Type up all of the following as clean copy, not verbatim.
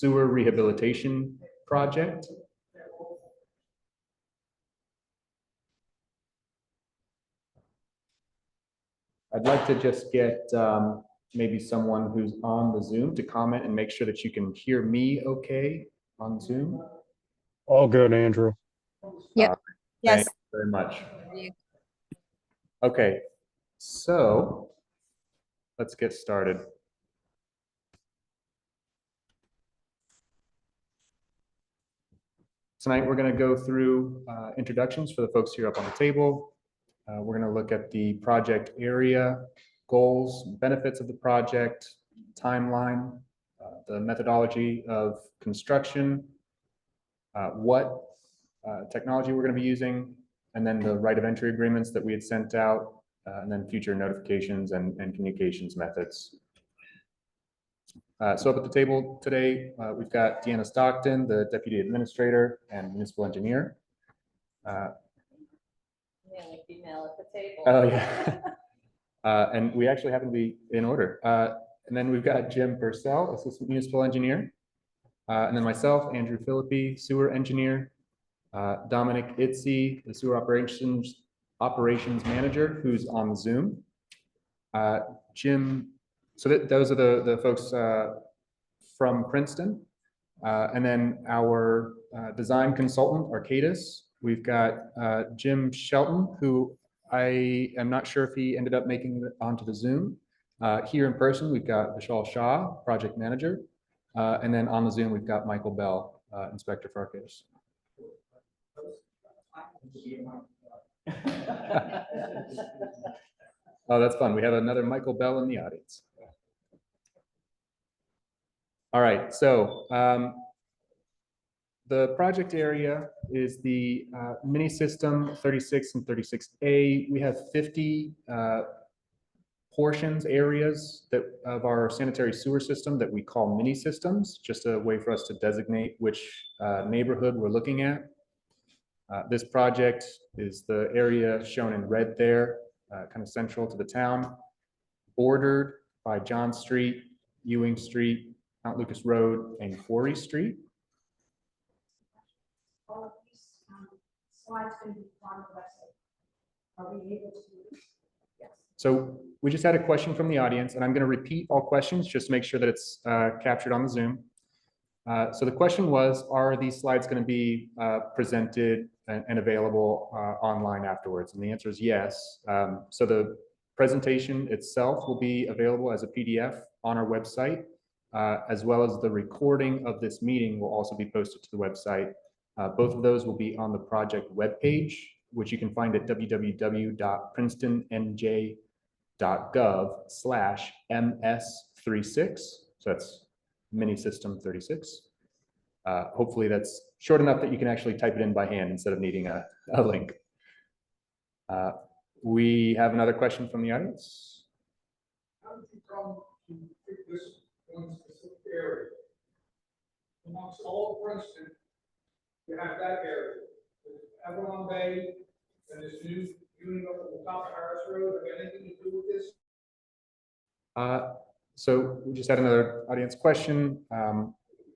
sewer rehabilitation project. I'd like to just get maybe someone who's on the Zoom to comment and make sure that you can hear me okay on Zoom. All good, Andrew. Yep. Yes. Thank you very much. Okay, so let's get started. Tonight, we're going to go through introductions for the folks here up on the table. We're going to look at the project area, goals, benefits of the project, timeline, the methodology of construction, what technology we're going to be using, and then the right of entry agreements that we had sent out, and then future notifications and communications methods. So up at the table today, we've got Deanna Stockton, the Deputy Administrator and Municipal Engineer. The only female at the table. Oh, yeah. And we actually happen to be in order. And then we've got Jim Purcell, Assistant Municipal Engineer. And then myself, Andrew Philippi, Sewer Engineer. Dominic Itzy, the Sewer Operations Manager, who's on the Zoom. Jim, so those are the folks from Princeton. And then our design consultant, Arcadis. We've got Jim Shelton, who I am not sure if he ended up making it onto the Zoom. Here in person, we've got Vishal Shah, Project Manager. And then on the Zoom, we've got Michael Bell, Inspector for Arcadis. Oh, that's fun. We have another Michael Bell in the audience. All right, so the project area is the mini system 36 and 36A. We have 50 portions, areas of our sanitary sewer system that we call mini systems, just a way for us to designate which neighborhood we're looking at. This project is the area shown in red there, kind of central to the town, bordered by John Street, Ewing Street, Mount Lucas Road, and Quarry Street. All of these slides can be on the website. Are we able to do this? Yes. So we just had a question from the audience, and I'm going to repeat all questions just to make sure that it's captured on the Zoom. So the question was, are these slides going to be presented and available online afterwards? And the answer is yes. So the presentation itself will be available as a PDF on our website, as well as the recording of this meeting will also be posted to the website. Both of those will be on the project webpage, which you can find at www.princetonnj.gov/ms36. So that's mini system 36. Hopefully that's short enough that you can actually type it in by hand instead of needing a link. We have another question from the audience. How did you come to pick this one specific area? Amongst all of Princeton, you have that area. There's Avalon Bay and this new unit up at the top of Harris Road. Have anything to do with this? So we just had another audience question.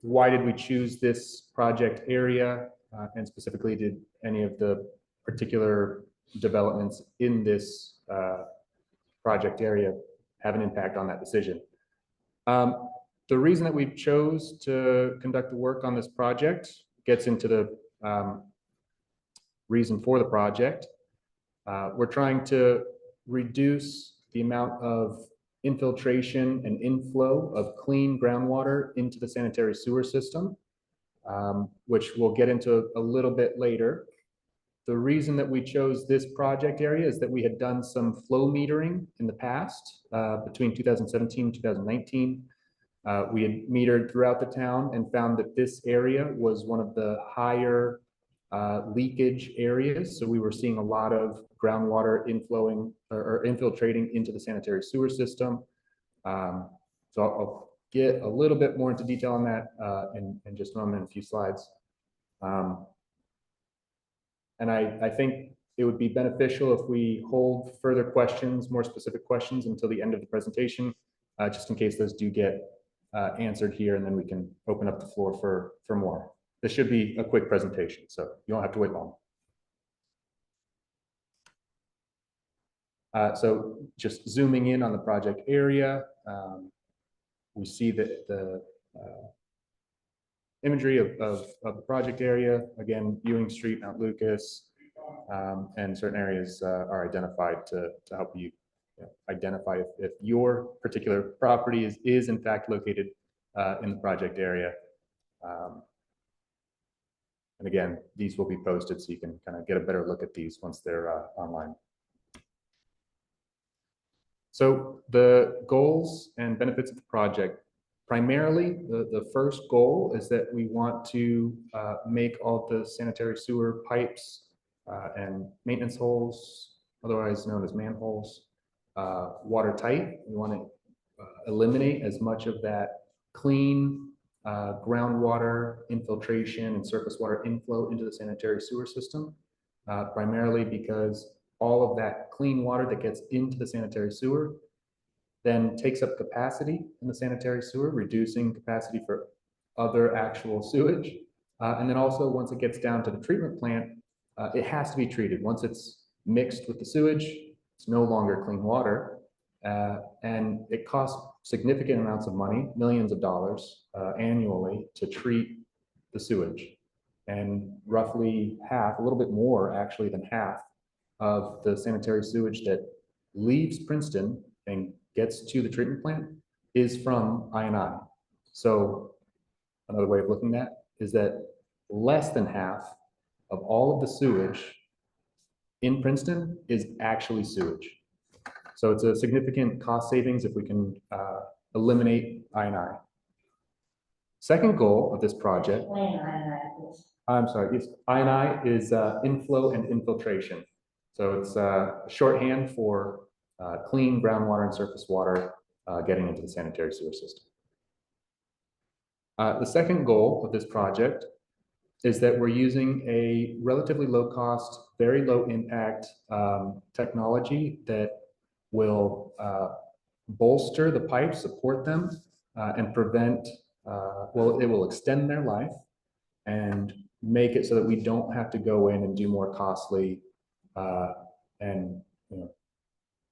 Why did we choose this project area? And specifically, did any of the particular developments in this project area have an impact on that decision? The reason that we chose to conduct the work on this project gets into the reason for the project. We're trying to reduce the amount of infiltration and inflow of clean groundwater into the sanitary sewer system, which we'll get into a little bit later. The reason that we chose this project area is that we had done some flow metering in the past, between 2017 and 2019. We had metered throughout the town and found that this area was one of the higher leakage areas. So we were seeing a lot of groundwater inflowing or infiltrating into the sanitary sewer system. So I'll get a little bit more into detail on that in just a moment, in a few slides. And I think it would be beneficial if we hold further questions, more specific questions, until the end of the presentation, just in case those do get answered here, and then we can open up the floor for more. This should be a quick presentation, so you don't have to wait long. So just zooming in on the project area, we see that the imagery of the project area, again, Ewing Street, Mount Lucas, and certain areas are identified to help you identify if your particular property is in fact located in the project area. And again, these will be posted so you can kind of get a better look at these once they're online. So the goals and benefits of the project, primarily the first goal is that we want to make all the sanitary sewer pipes and maintenance holes, otherwise known as manholes, watertight. We want to eliminate as much of that clean groundwater infiltration and surface water inflow into the sanitary sewer system, primarily because all of that clean water that gets into the sanitary sewer then takes up capacity in the sanitary sewer, reducing capacity for other actual sewage. And then also once it gets down to the treatment plant, it has to be treated. Once it's mixed with the sewage, it's no longer clean water. And it costs significant amounts of money, millions of dollars annually to treat the sewage. And roughly half, a little bit more actually than half of the sanitary sewage that leaves Princeton and gets to the treatment plant is from I&I. So another way of looking at is that less than half of all of the sewage in Princeton is actually sewage. So it's a significant cost savings if we can eliminate I&I. Second goal of this project, I'm sorry, yes, I&I is inflow and infiltration. So it's shorthand for clean groundwater and surface water getting into the sanitary sewer system. The second goal of this project is that we're using a relatively low cost, very low impact technology that will bolster the pipes, support them, and prevent, well, it will extend their life and make it so that we don't have to go in and do more costly and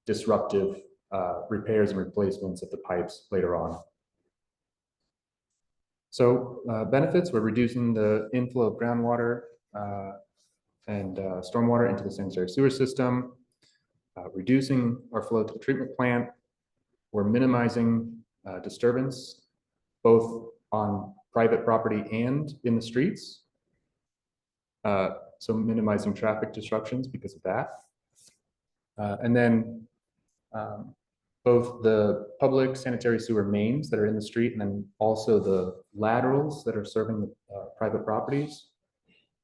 disruptive repairs and replacements of the pipes later on. So benefits, we're reducing the inflow of groundwater and stormwater into the sanitary sewer system, reducing our flow to the treatment plant. We're minimizing disturbance, both on private property and in the streets. So minimizing traffic disruptions because of that. And then both the public sanitary sewer mains that are in the street and then also the laterals that are serving the private properties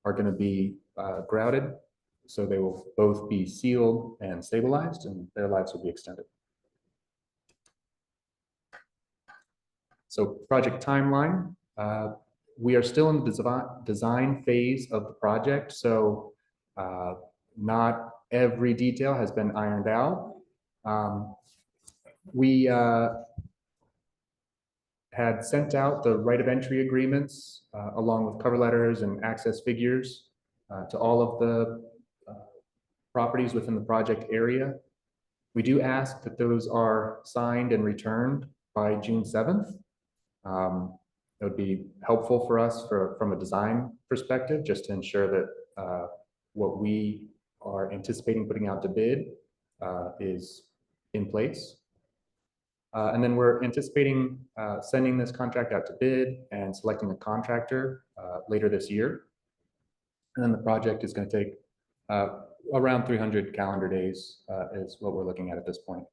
are going to be grouted. So they will both be sealed and stabilized and their lives will be extended. So project timeline, we are still in the design phase of the project. So not every detail has been ironed out. We had sent out the right of entry agreements along with cover letters and access figures to all of the properties within the project area. We do ask that those are signed and returned by June 7th. It would be helpful for us from a design perspective, just to ensure that what we are anticipating putting out to bid is in place. And then we're anticipating sending this contract out to bid and selecting a contractor later this year. And then the project is going to take around 300 calendar days is what we're looking at this point.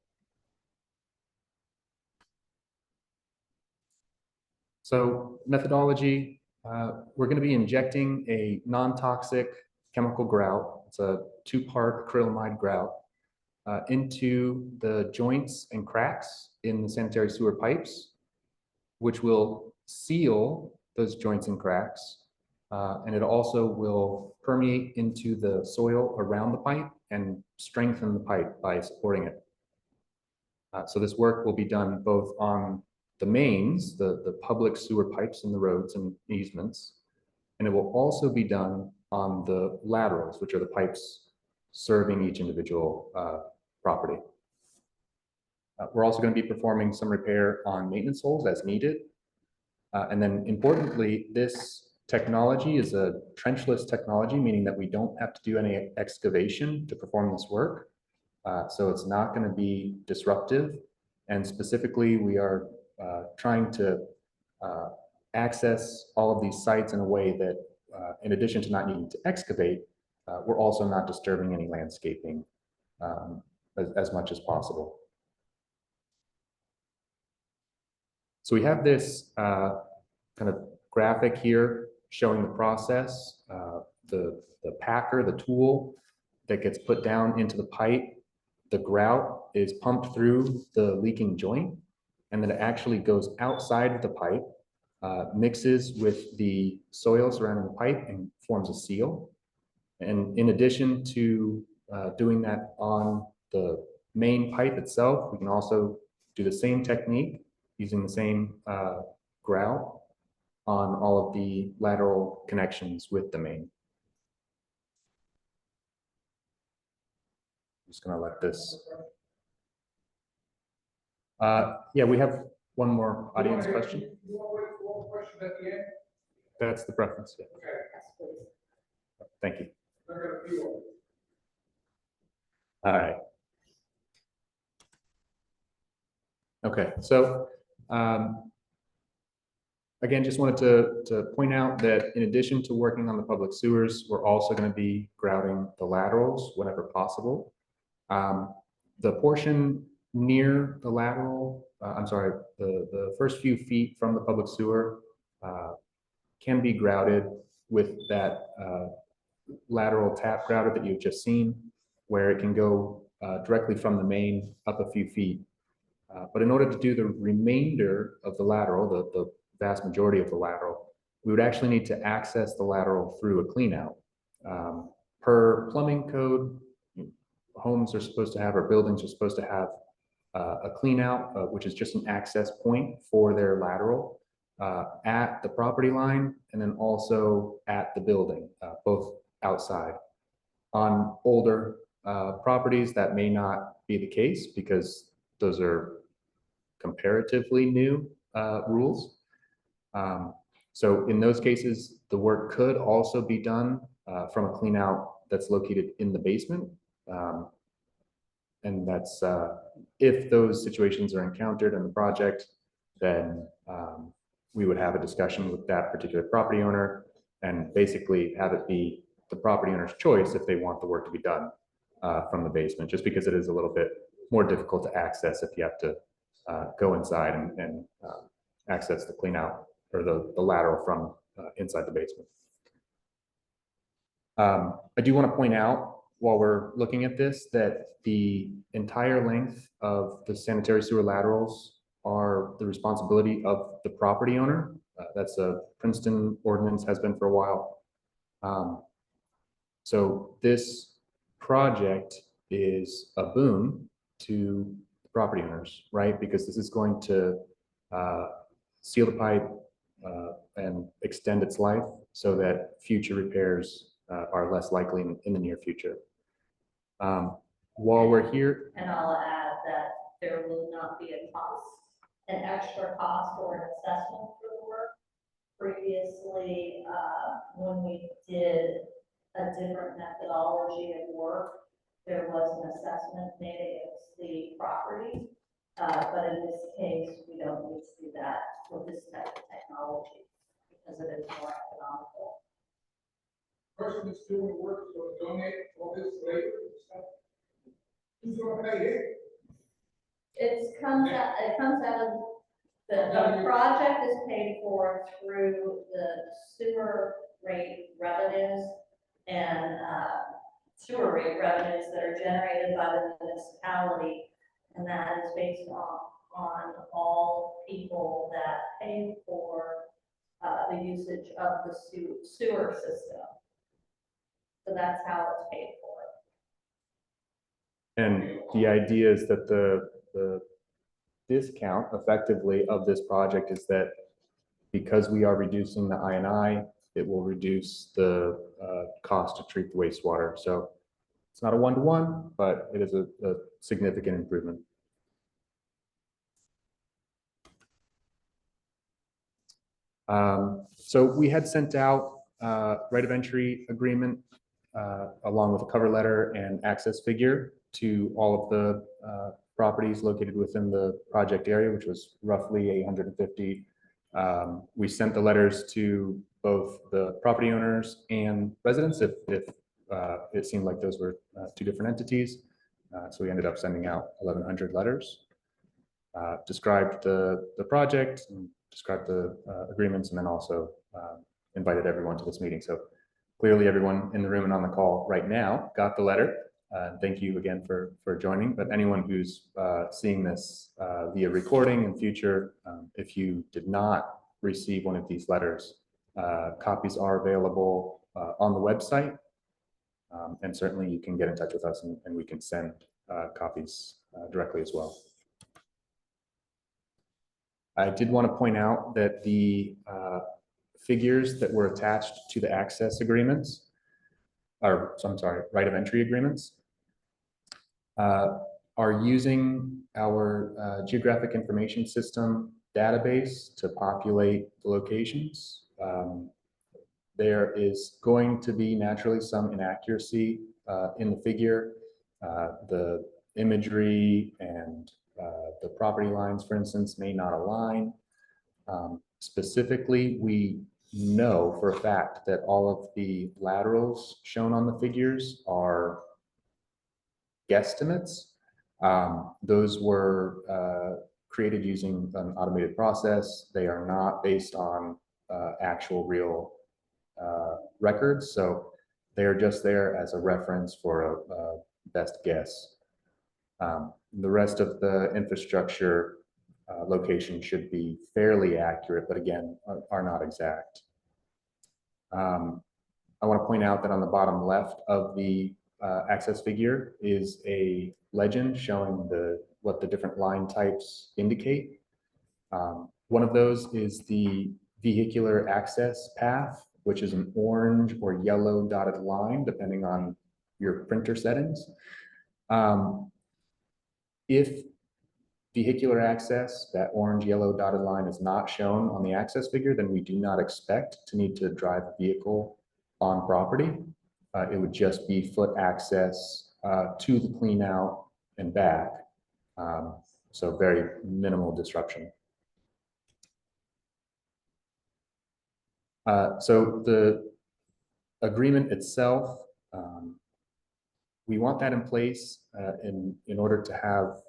So methodology, we're going to be injecting a non-toxic chemical grout. It's a 2-part acrylamide grout into the joints and cracks in the sanitary sewer pipes, which will seal those joints and cracks. And it also will permeate into the soil around the pipe and strengthen the pipe by supporting it. So this work will be done both on the mains, the public sewer pipes in the roads and easements. And it will also be done on the laterals, which are the pipes serving each individual property. We're also going to be performing some repair on maintenance holes as needed. And then importantly, this technology is a trenchless technology, meaning that we don't have to do any excavation to perform this work. So it's not going to be disruptive. And specifically, we are trying to access all of these sites in a way that, in addition to not needing to excavate, we're also not disturbing any landscaping as much as possible. So we have this kind of graphic here showing the process, the packer, the tool that gets put down into the pipe. The grout is pumped through the leaking joint, and then it actually goes outside of the pipe, mixes with the soil surrounding the pipe and forms a seal. And in addition to doing that on the main pipe itself, we can also do the same technique using the same grout on all of the lateral connections with the main. I'm just gonna let this. Yeah, we have one more audience question. You want to wait for one question at the end? That's the preference. Yeah. Okay. Yes, please. Thank you. I got a few of them. All right. Okay, so again, just wanted to point out that in addition to working on the public sewers, we're also going to be grouting the laterals whenever possible. The portion near the lateral, the first few feet from the public sewer can be grouted with that lateral tap grouter that you've just seen, where it can go directly from the main up a few feet. But in order to do the remainder of the lateral, the vast majority of the lateral, we would actually need to access the lateral through a cleanout. Per plumbing code, homes are supposed to have, or buildings are supposed to have a cleanout, which is just an access point for their lateral at the property line, and then also at the building, both outside. On older properties, that may not be the case because those are comparatively new rules. So in those cases, the work could also be done from a cleanout that's located in the basement. And that's if those situations are encountered in the project, then we would have a discussion with that particular property owner and basically have it be the property owner's choice if they want the work to be done from the basement, just because it is a little bit more difficult to access if you have to go inside and access the cleanout or the lateral from inside the basement. I do want to point out while we're looking at this that the entire length of the sanitary sewer laterals are the responsibility of the property owner. That's a Princeton ordinance, has been for a while. So this project is a boon to the property owners, right? Because this is going to seal the pipe and extend its life so that future repairs are less likely in the near future. While we're here, And I'll add that there will not be a cost, an extra cost or an assessment for the work. Previously, when we did a different methodology of work, there was an assessment made against the property. But in this case, we don't need to do that with this type of technology because it is more economical. Person that's doing the work is going to donate all this labor and stuff. Who's going to pay it? It comes out of, the project is paid for through the sewer rate revenues and sewer rate revenues that are generated by the municipality. And that is based on all people that pay for the usage of the sewer system. So that's how it's paid for. and the idea is that the discount effectively of this project is that because we are reducing the I&I, it will reduce the cost to treat the wastewater. So it's not a one-to-one, but it is a significant improvement. So we had sent out right of entry agreement along with a cover letter and access figure to all of the properties located within the project area, which was roughly 850. We sent the letters to both the property owners and residents if it seemed like those were two different entities. So we ended up sending out 1,100 letters, described the project, and described the agreements, and then also invited everyone to this meeting. So clearly everyone in the room and on the call right now got the letter. Thank you again for joining, but anyone who's seeing this via recording in future, if you did not receive one of these letters, copies are available on the website. And certainly you can get in touch with us and we can send copies directly as well. I did want to point out that the figures that were attached to the access agreements, or so I'm sorry, right of entry agreements, are using our geographic information system database to populate the locations. There is going to be naturally some inaccuracy in the figure. The imagery and the property lines, for instance, may not align. Specifically, we know for a fact that all of the laterals shown on the figures are guesstimates. Those were created using an automated process. They are not based on actual real records. So they are just there as a reference for a best guess. The rest of the infrastructure location should be fairly accurate, but again, are not exact. I want to point out that on the bottom left of the access figure is a legend showing what the different line types indicate. One of those is the vehicular access path, which is an orange or yellow dotted line, depending on your printer settings. If vehicular access, that orange yellow dotted line, is not shown on the access figure, then we do not expect to need to drive a vehicle on property. It would just be foot access to the clean out and back. So very minimal disruption. So the agreement itself, we want that in place in order to have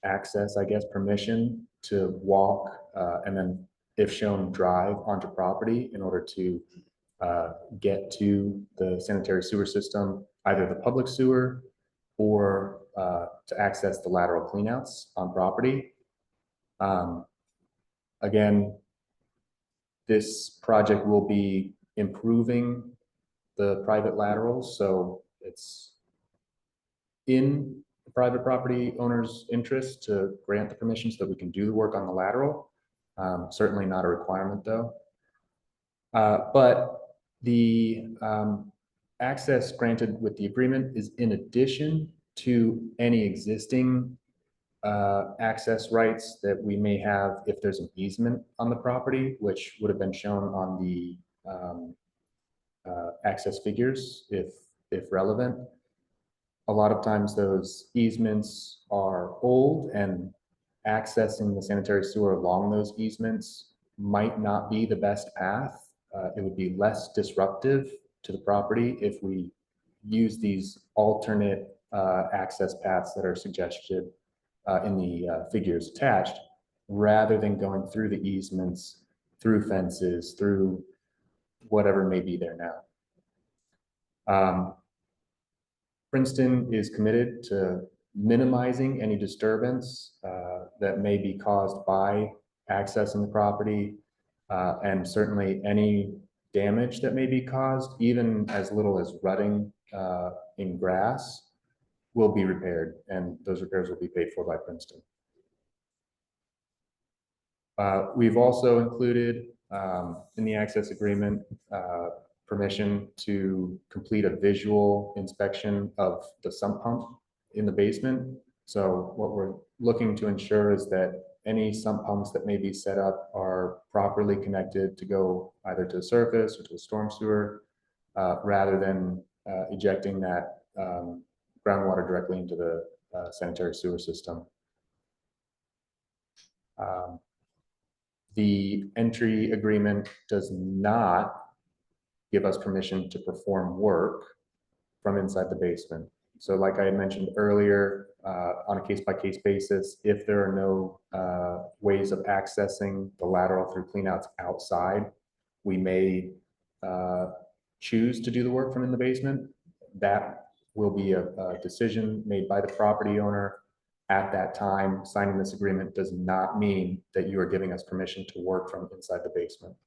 access, I guess, permission to walk and then, if shown, drive onto property in order to get to the sanitary sewer system, either the public sewer or to access the lateral cleanouts on property. Again, this project will be improving the private laterals, so it's in the private property owner's interest to grant the permission so that we can do the work on the lateral. Certainly not a requirement though. But the access granted with the agreement is in addition to any existing access rights that we may have if there's an easement on the property, which would have been shown on the access figures if relevant. A lot of times those easements are old, and accessing the sanitary sewer along those easements might not be the best path. It would be less disruptive to the property if we use these alternate access paths that are suggested in the figures attached, rather than going through the easements, through fences, through whatever may be there now. Princeton is committed to minimizing any disturbance that may be caused by accessing the property, and certainly any damage that may be caused, even as little as rutting in grass. will be repaired, and those repairs will be paid for by Princeton. We've also included in the access agreement permission to complete a visual inspection of the sump pump in the basement. So what we're looking to ensure is that any sump pumps that may be set up are properly connected to go either to the surface or to a storm sewer, rather than ejecting that groundwater directly into the sanitary sewer system. The entry agreement does not give us permission to perform work from inside the basement. So like I had mentioned earlier, on a case-by-case basis, if there are no ways of accessing the lateral through cleanouts outside, we may choose to do the work from in the basement. That will be a decision made by the property owner at that time. Signing this agreement does not mean that you are giving us permission to work from inside the basement,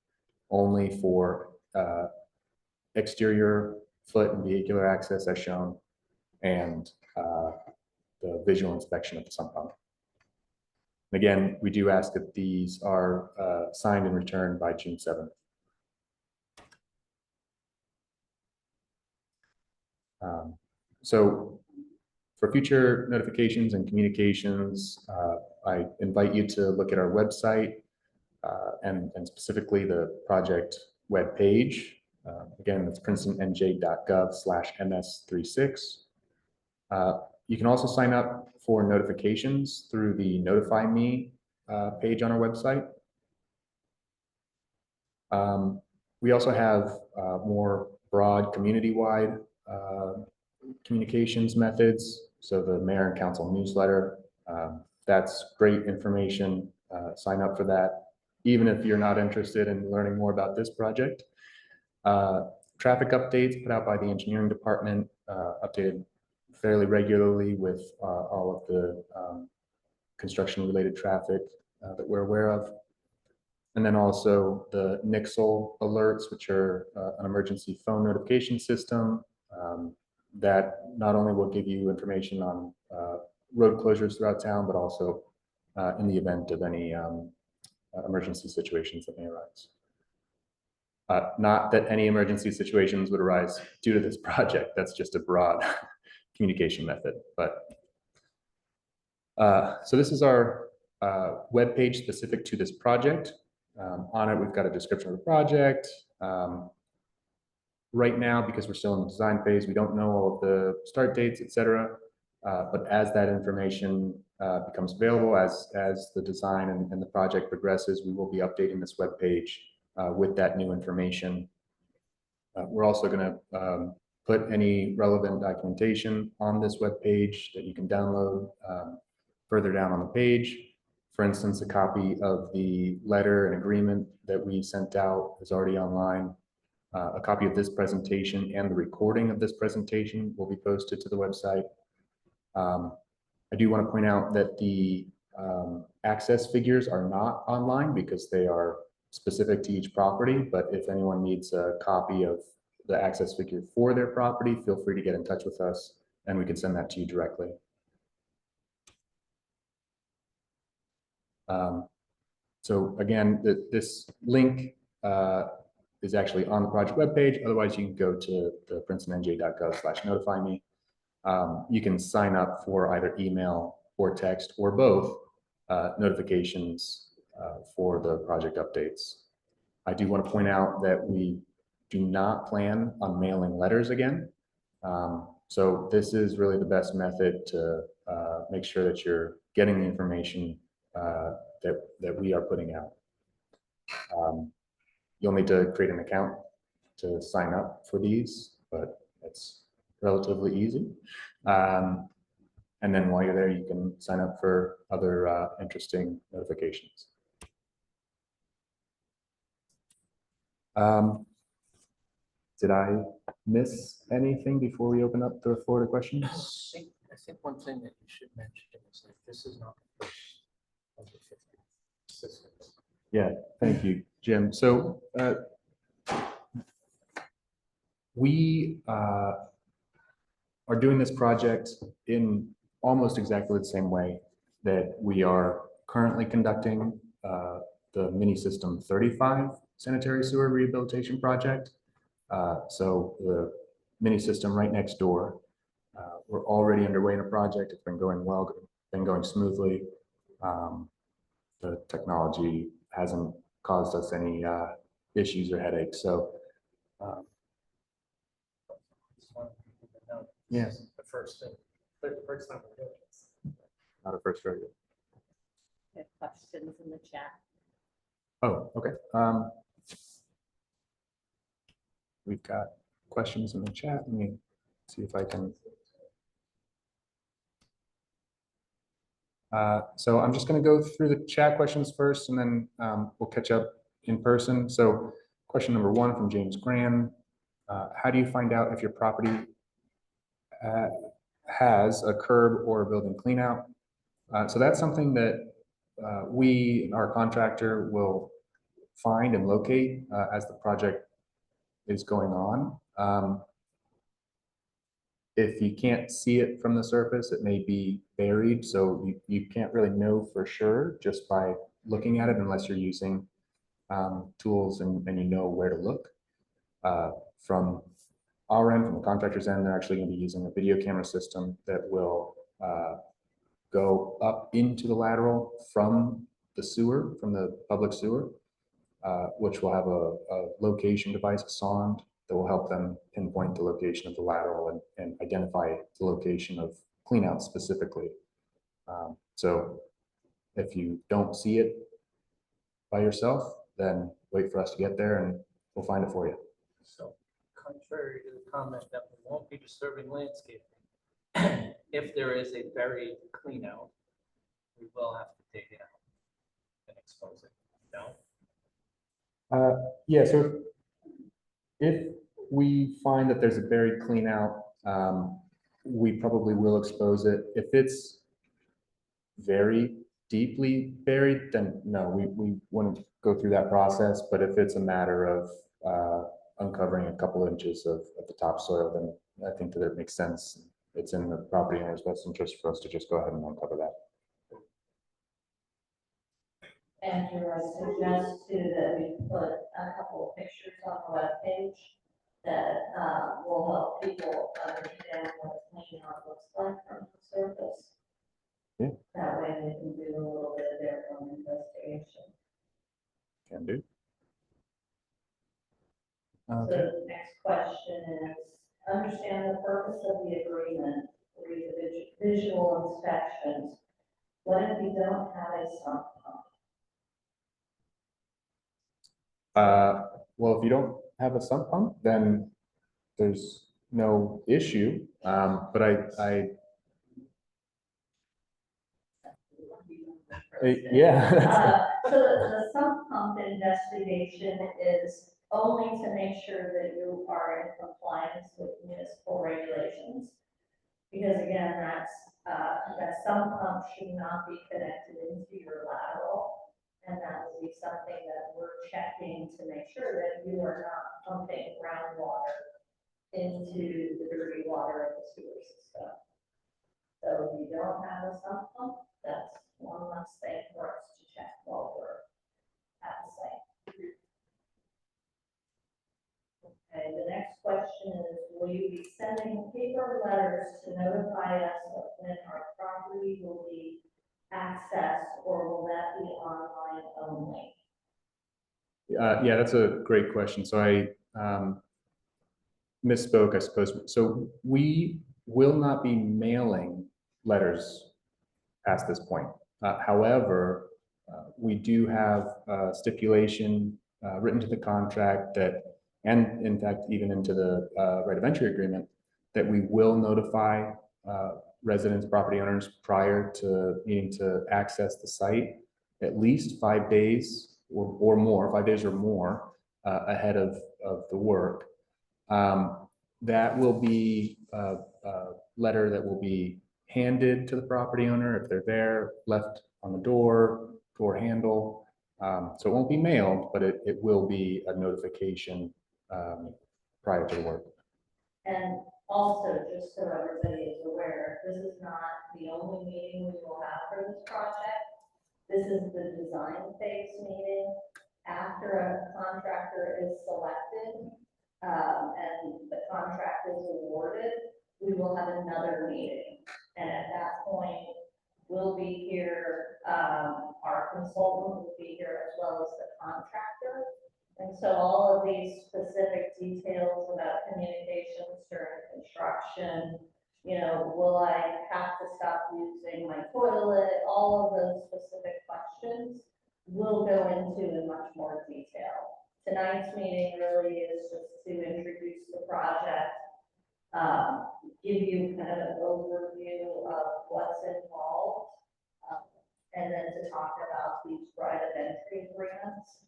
only for exterior foot and vehicular access as shown, and the visual inspection of the sump pump. And again, we do ask that these are signed and returned by June 7th. So for future notifications and communications, I invite you to look at our website and specifically the project web page. Again, it's princetonnj.gov/ms36. You can also sign up for notifications through the Notify Me page on our website. We also have more broad community-wide communications methods. So the mayor and council newsletter, that's great information. Sign up for that, even if you're not interested in learning more about this project. Traffic updates put out by the engineering department, updated fairly regularly with all of the construction related traffic that we're aware of. And then also the Nixle alerts, which are an emergency phone notification system that not only will give you information on road closures throughout town, but also in the event of any emergency situations that may arise. Not that any emergency situations would arise due to this project. That's just a broad communication method. But so this is our web page specific to this project. On it, we've got a description of the project. Right now, because we're still in the design phase, we don't know all of the start dates, etc. But as that information becomes available, as the design and the project progresses, we will be updating this web page with that new information. We're also going to put any relevant documentation on this web page that you can download further down on the page. For instance, a copy of the letter and agreement that we sent out is already online. A copy of this presentation and the recording of this presentation will be posted to the website. I do want to point out that the access figures are not online because they are specific to each property, but if anyone needs a copy of the access figure for their property, feel free to get in touch with us and we can send that to you directly. So again, this link is actually on the project webpage. Otherwise, you can go to the princetonnj.gov/notify-me. You can sign up for either email or text or both notifications for the project updates. I do want to point out that we do not plan on mailing letters again. So this is really the best method to make sure that you're getting the information that we are putting out. You'll need to create an account to sign up for these, but it's relatively easy. And then while you're there, you can sign up for other interesting notifications. Did I miss anything before we open up the floor to questions? I think one thing that you should mention is that this is not the first of the 50 systems. Yeah, thank you, Jim. So we are doing this project in almost exactly the same way that we are currently conducting the mini system 35 sanitary sewer rehabilitation project. So the mini system right next door, we're already underway in a project. It's been going well, been going smoothly. The technology hasn't caused us any issues or headaches. So Just wanted people to know yeah, this is the first thing, the first time we're doing this. not a first rodeo. We have questions in the chat. Oh, okay. We've got questions in the chat. Let me see if I can. So I'm just going to go through the chat questions first, and then we'll catch up in person. So question number 1 from James Graham. How do you find out if your property has a curb or a building clean out? So that's something that we, our contractor, will find and locate as the project is going on. If you can't see it from the surface, it may be buried, so you can't really know for sure just by looking at it unless you're using tools and you know where to look. From our end, from the contractor's end, they're actually going to be using a video camera system that will go up into the lateral from the sewer, from the public sewer, which will have a location device, a sonde, that will help them pinpoint the location of the lateral and identify the location of cleanout specifically. So if you don't see it by yourself, then wait for us to get there and we'll find it for you. So contrary to the comment that we won't be disturbing landscaping, if there is a buried clean out, we will have to dig it out and expose it. No? Yeah, so if we find that there's a buried clean out, we probably will expose it. If it's very deeply buried, then no, we wouldn't go through that process. But if it's a matter of uncovering a couple inches of the topsoil, then I think that it makes sense. It's in the property owner's best interest for us to just go ahead and uncover that. Andrew, I suggest too that we put a couple of pictures on the webpage that will help people understand what clean out looks like from the surface. Yeah. That way they can do a little bit of their own investigation. Can do. So the next question is, understand the purpose of the agreement, read the visual inspections. What if we don't have a sump pump? Well, if you don't have a sump pump, then there's no issue. But yeah. So the sump pump investigation is only to make sure that you are in compliance with municipal regulations. Because again, that sump pump should not be connected into your lateral. And that will be something that we're checking to make sure that you are not pumping groundwater into the dirty water of the sewer system. So if you don't have a sump pump, that's one less thing for us to check while we're at the site. Okay, the next question is, will you be sending paper letters to notify us of when our property will be accessed, or will that be online only? Yeah, that's a great question. So I misspoke, I suppose. So we will not be mailing letters past this point. However, we do have a stipulation written to the contract that, and in fact, even into the right of entry agreement, that we will notify residents, property owners prior to needing to access the site at least 5 days or more, 5 days or more ahead of the work. That will be a letter that will be handed to the property owner if they're there, left on the door handle. So it won't be mailed, but it will be a notification prior to the work. And Also, just so everybody is aware, this is not the only meeting we will have for this project. This is the design phase meeting. After a contractor is selected, and the contract is awarded, we will have another meeting. And at that point, we'll be here, our consultant will be here as well as the contractor. And so all of these specific details about communications during construction, you know, will I have to stop using my toilet? All of those specific questions we'll go into in much more detail. Tonight's meeting really is just to introduce the project, give you kind of an overview of what's involved, and then to talk about these right of entry agreements.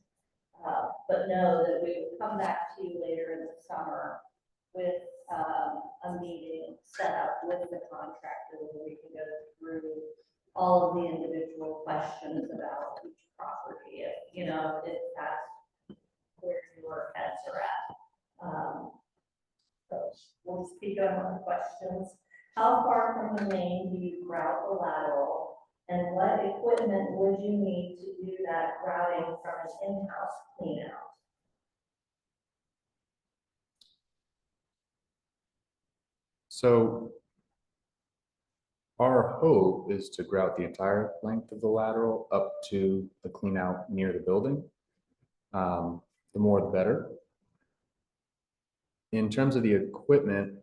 But know that we will come back to you later in the summer with a meeting set up with the contractor where we can go through all of the individual questions about each property, if, you know, if that's where your heads are at. So we'll speak on the questions. How far from the main do you route the lateral? And what equipment would you need to do that routing from an in-house clean out? So our hope is to grout the entire length of the lateral up to the clean out near the building. The more the better. In terms of the equipment,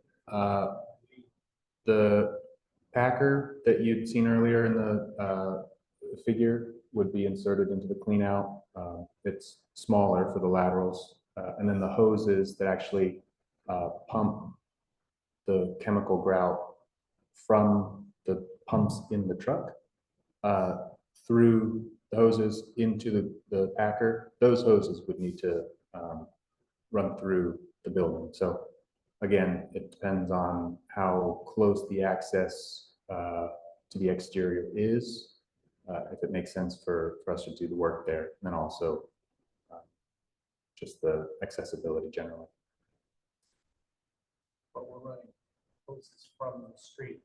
the packer that you'd seen earlier in the figure would be inserted into the clean out. It's smaller for the laterals. And then the hoses that actually pump the chemical grout from the pumps in the truck through the hoses into the packer. Those hoses would need to run through the building. So again, it depends on how close the access to the exterior is, if it makes sense for us to do the work there, and then also just the accessibility generally. But we're running hoses from the street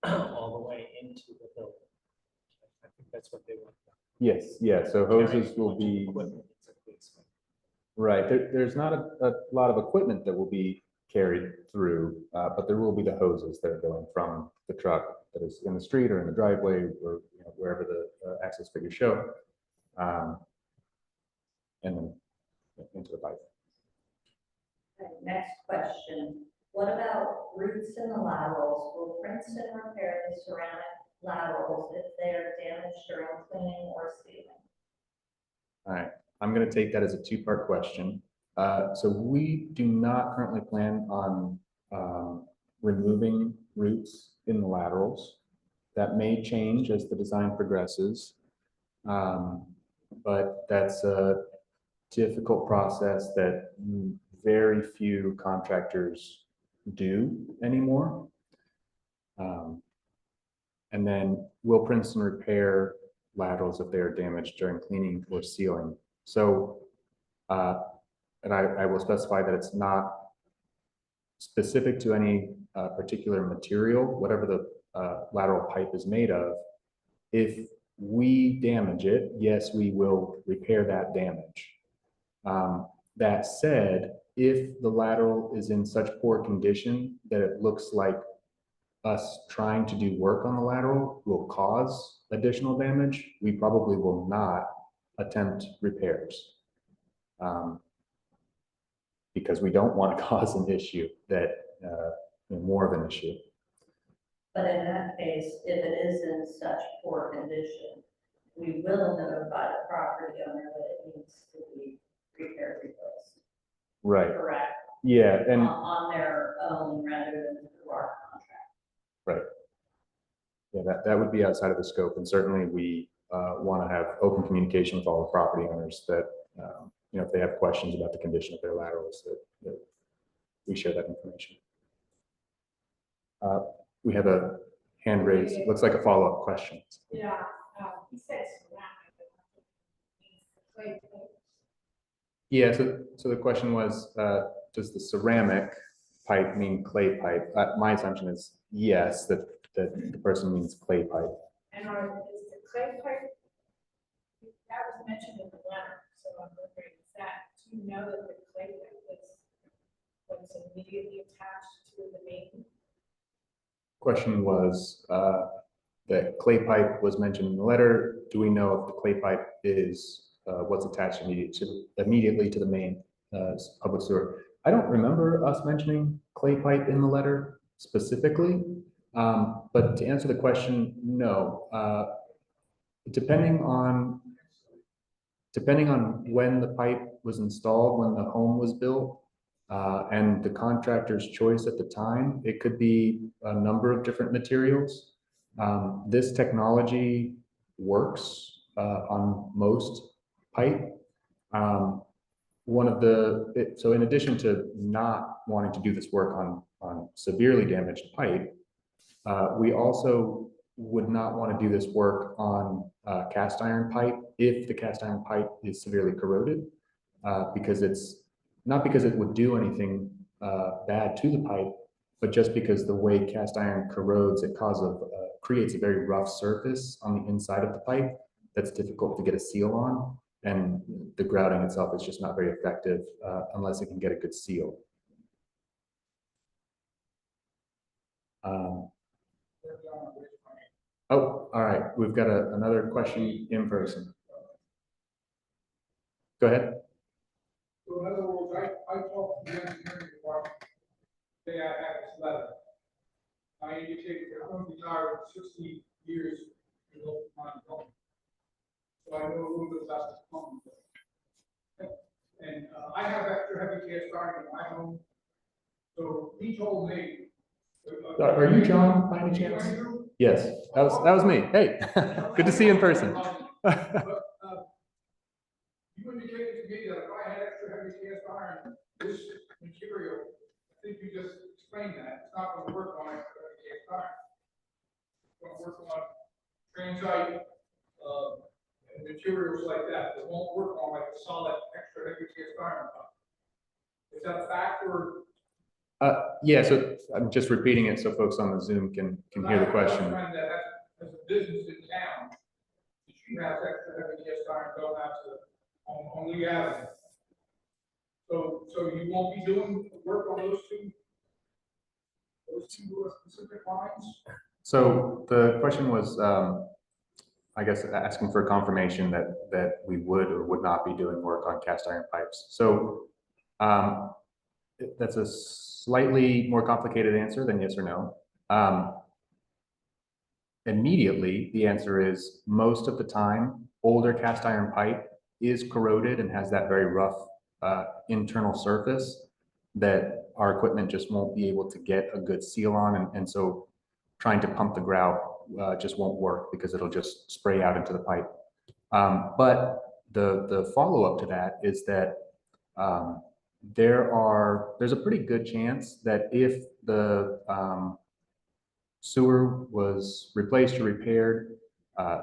all the way into the building. I think that's what they want. Yes, yeah, so hoses will be, Equipment, it's a basement. right, there's not a lot of equipment that will be carried through, but there will be the hoses that are going from the truck that is in the street or in the driveway or, you know, wherever the access figures show, and then into the pipe. Okay, next question. What about roots in the laterals? Will Princeton repair the ceramic laterals if they are damaged during cleaning or sealing? All right, I'm going to take that as a two-part question. So we do not currently plan on removing roots in the laterals. That may change as the design progresses, but that's a difficult process that very few contractors do anymore. And then will Princeton repair laterals if they are damaged during cleaning or sealing? So, and I will specify that it's not specific to any particular material, whatever the lateral pipe is made of. If we damage it, yes, we will repair that damage. That said, if the lateral is in such poor condition that it looks like us trying to do work on the lateral will cause additional damage, we probably will not attempt repairs. Because we don't want to cause an issue that, more of an issue. But in that case, if it is in such poor condition, we will notify the property owner that it needs to be repaired, replaced. Right, Correct? yeah, and On their own rather than through our contract. yeah, that would be outside of the scope, and certainly we want to have open communication with all the property owners that, if they have questions about the condition of their laterals, that we share that information. We have a hand raised, looks like a follow-up question. Yeah, he said ceramic. Yeah, so the question was, does the ceramic pipe mean clay pipe? My assumption is yes, that the person means clay pipe. And is the clay pipe, that was mentioned in the letter, so I'm wondering, is that, do you know that the clay pipe was immediately attached to the main? Question was, that clay pipe was mentioned in the letter. Do we know if the clay pipe is what's attached immediately to the main public sewer? I don't remember us mentioning clay pipe in the letter specifically, but to answer the question, no. Depending on when the pipe was installed, when the home was built, and the contractor's choice at the time, it could be a number of different materials. This technology works on most pipe. So in addition to not wanting to do this work on severely damaged pipe, we also would not want to do this work on cast iron pipe if the cast iron pipe is severely corroded, because it's not because it would do anything bad to the pipe, but just because the way cast iron corrodes, it creates a very rough surface on the inside of the pipe that's difficult to get a seal on, and the grouting itself is just not very effective unless it can get a good seal. Oh, all right. We've got another question in person. Go ahead. So in other words, I talked to the engineering department, they had this letter. I indicated that I'm retired 60 years ago, my home. So I know a little bit about this home. And I have extra heavy cast iron in my home. So he told me. Are you John by any chance? Yes, that was me. Hey, good to see you in person. You indicated to me that if I had extra heavy cast iron, this material, I think you just explained that, it's not gonna work on extra heavy cast iron. It's gonna work on transite, and materials like that, it won't work on like a solid extra heavy cast iron. Is that a fact or? Yeah, so I'm just repeating it so folks on the Zoom can hear the question. That has a business in town, if you have extra heavy cast iron, don't have to, on Lee Avenue. So you won't be doing work on those two specific lines? So the question was, I guess, asking for confirmation that we would or would not be doing work on cast iron pipes. So that's a slightly more complicated answer than yes or no. Immediately, the answer is most of the time, older cast iron pipe is corroded and has that very rough internal surface that our equipment just won't be able to get a good seal on. And so trying to pump the grout just won't work because it'll just spray out into the pipe. But the follow-up to that is that there's a pretty good chance that if the sewer was replaced or repaired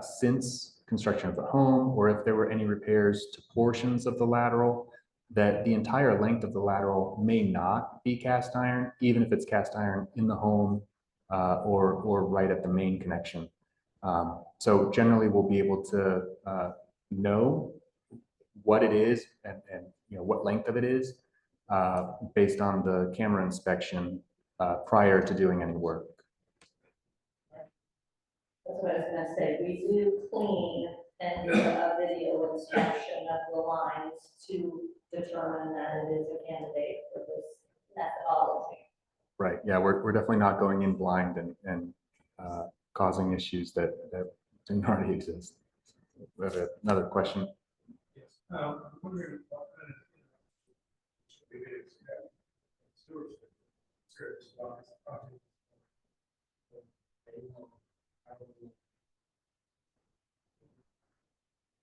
since construction of the home, or if there were any repairs to portions of the lateral, that the entire length of the lateral may not be cast iron, even if it's cast iron in the home or right at the main connection. So generally we'll be able to know what it is and what length of it is based on the camera inspection prior to doing any work. That's what I was gonna say, we do clean and do a video inspection of the lines to determine that it is a candidate for this methodology. Right, yeah, we're definitely not going in blind and causing issues that didn't already exist. We have another question. Yes. I'm wondering what kind of service lines.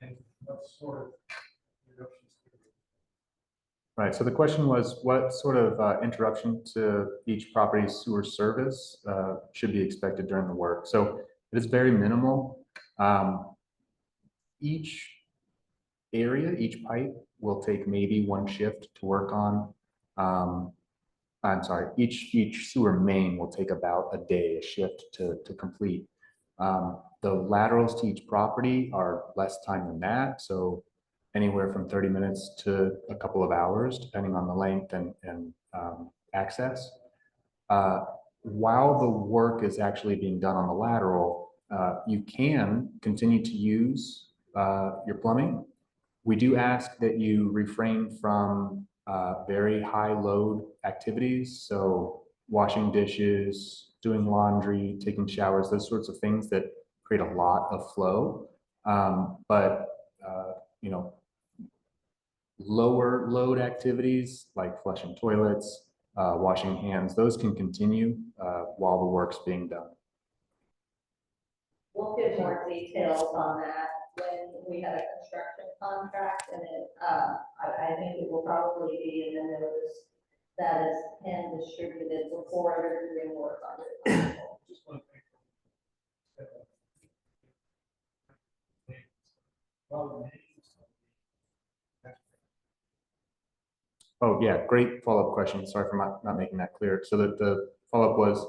And what sort of reductions? Right, so the question was what sort of interruption to each property's sewer service should be expected during the work? So it is very minimal. Each area, each pipe will take maybe one shift to work on. I'm sorry, each sewer main will take about a day, a shift to complete. The laterals to each property are less time than that, so anywhere from 30 minutes to a couple of hours, depending on the length and access. While the work is actually being done on the lateral, you can continue to use your plumbing. We do ask that you refrain from very high load activities. So washing dishes, doing laundry, taking showers, those sorts of things that create a lot of flow. But you know, lower load activities like flushing toilets, washing hands, those can continue while the work's being done. We'll get more details on that when we have a construction contract, and I think it will probably be in the notice that is hand distributed before they're doing work on it. Just one thing. Oh, yeah, great follow-up question. Sorry for not making that clear. So the follow-up was,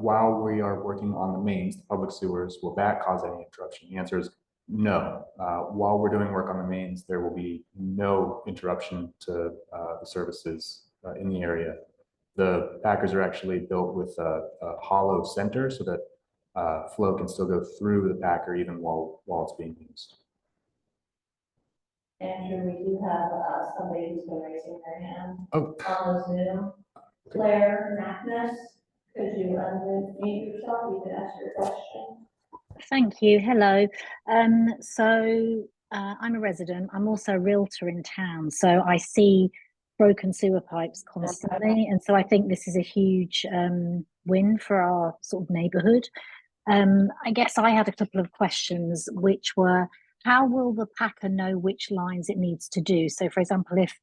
while we are working on the mains, the public sewers, will that cause any interruption? The answer is no. While we're doing work on the mains, there will be no interruption to the services in the area. The packers are actually built with a hollow center so that flow can still go through the packer even while it's being used. Andrew, we do have somebody who's been raising their hand Oh, on the Zoom. Claire Magnus, could you unmute yourself? You can ask your question. Thank you. Hello. I'm a resident. I'm also a realtor in town. So I see broken sewer pipes constantly. And so I think this is a huge win for our sort of neighborhood. I guess I had a couple of questions, which were, how will the packer know which lines it needs to do? So for example, if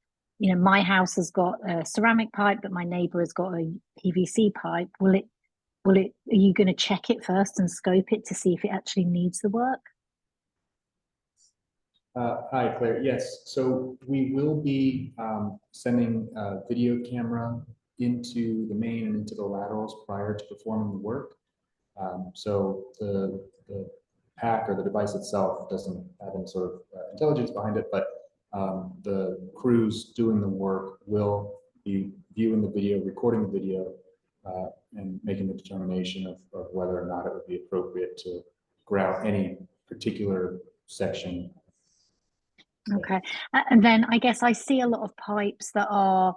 my house has got a ceramic pipe, but my neighbor has got a PVC pipe, are you going to check it first and scope it to see if it actually needs the work? Hi, Claire. Yes, so we will be sending a video camera into the main and into the laterals prior to performing the work. So the pack or the device itself doesn't have any sort of intelligence behind it, but the crews doing the work will be viewing the video, recording the video, and making the determination of whether or not it would be appropriate to grout any particular section. Okay. And then I guess I see a lot of pipes that are,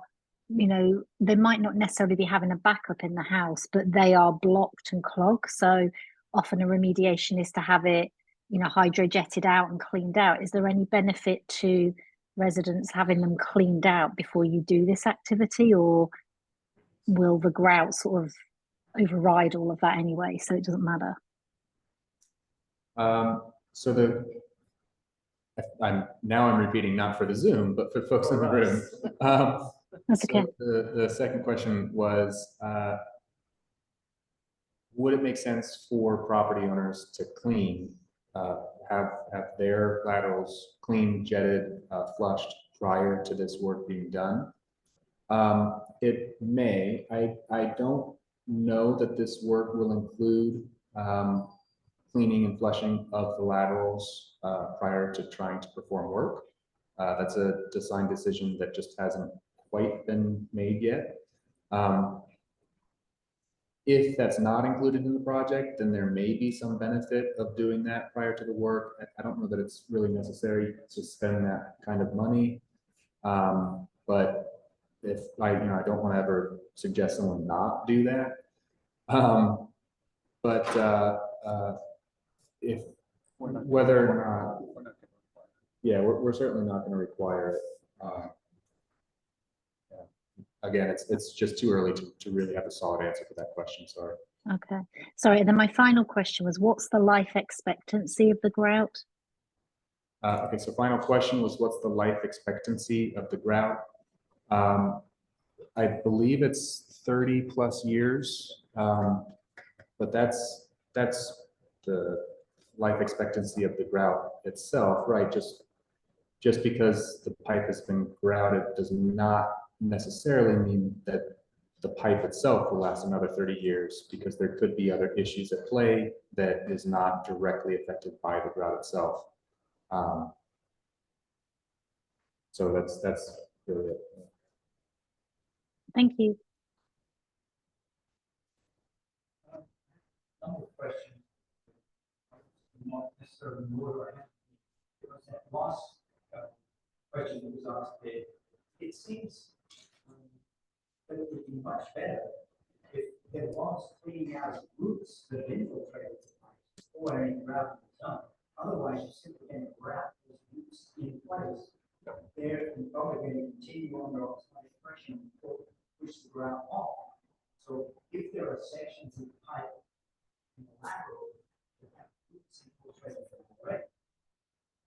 they might not necessarily be having a backup in the house, but they are blocked and clogged. So often a remediation is to have it, hydrojetted out and cleaned out. Is there any benefit to residents having them cleaned out before you do this activity, or will the grout sort of override all of that anyway, so it doesn't matter? So I'm repeating, not for the Zoom, but for folks in the room. That's okay. So the second question was, would it make sense for property owners to clean, have their laterals clean, jetted, flushed prior to this work being done? It may. I don't know that this work will include cleaning and flushing of the laterals prior to trying to perform work. That's a design decision that just hasn't quite been made yet. If that's not included in the project, then there may be some benefit of doing that prior to the work. I don't know that it's really necessary to spend that kind of money. But if I don't want to ever suggest someone not do that. If whether or not, yeah, we're certainly not going to require it. Again, it's just too early to really have a solid answer for that question. Sorry. Okay. Sorry. And then my final question was, what's the life expectancy of the grout? Okay. So final question was, what's the life expectancy of the grout? I believe it's 30 plus years, but that's the life expectancy of the grout itself, right? Just because the pipe has been grouted does not necessarily mean that the pipe itself will last another 30 years because there could be other issues at play that is not directly affected by the grout itself. So that's really it. Thank you. Number of questions. Not necessarily in order. I have there was that last question that was asked there. It seems that it would be much better if there was cleaning out of roots that infiltrated the pipes before any grout was done. Otherwise, you're simply going to grout those roots in place. They're probably going to continue on their osmotic pressure until push the grout off. So if there are sections of the pipe in the lateral that have roots infiltrated from the right,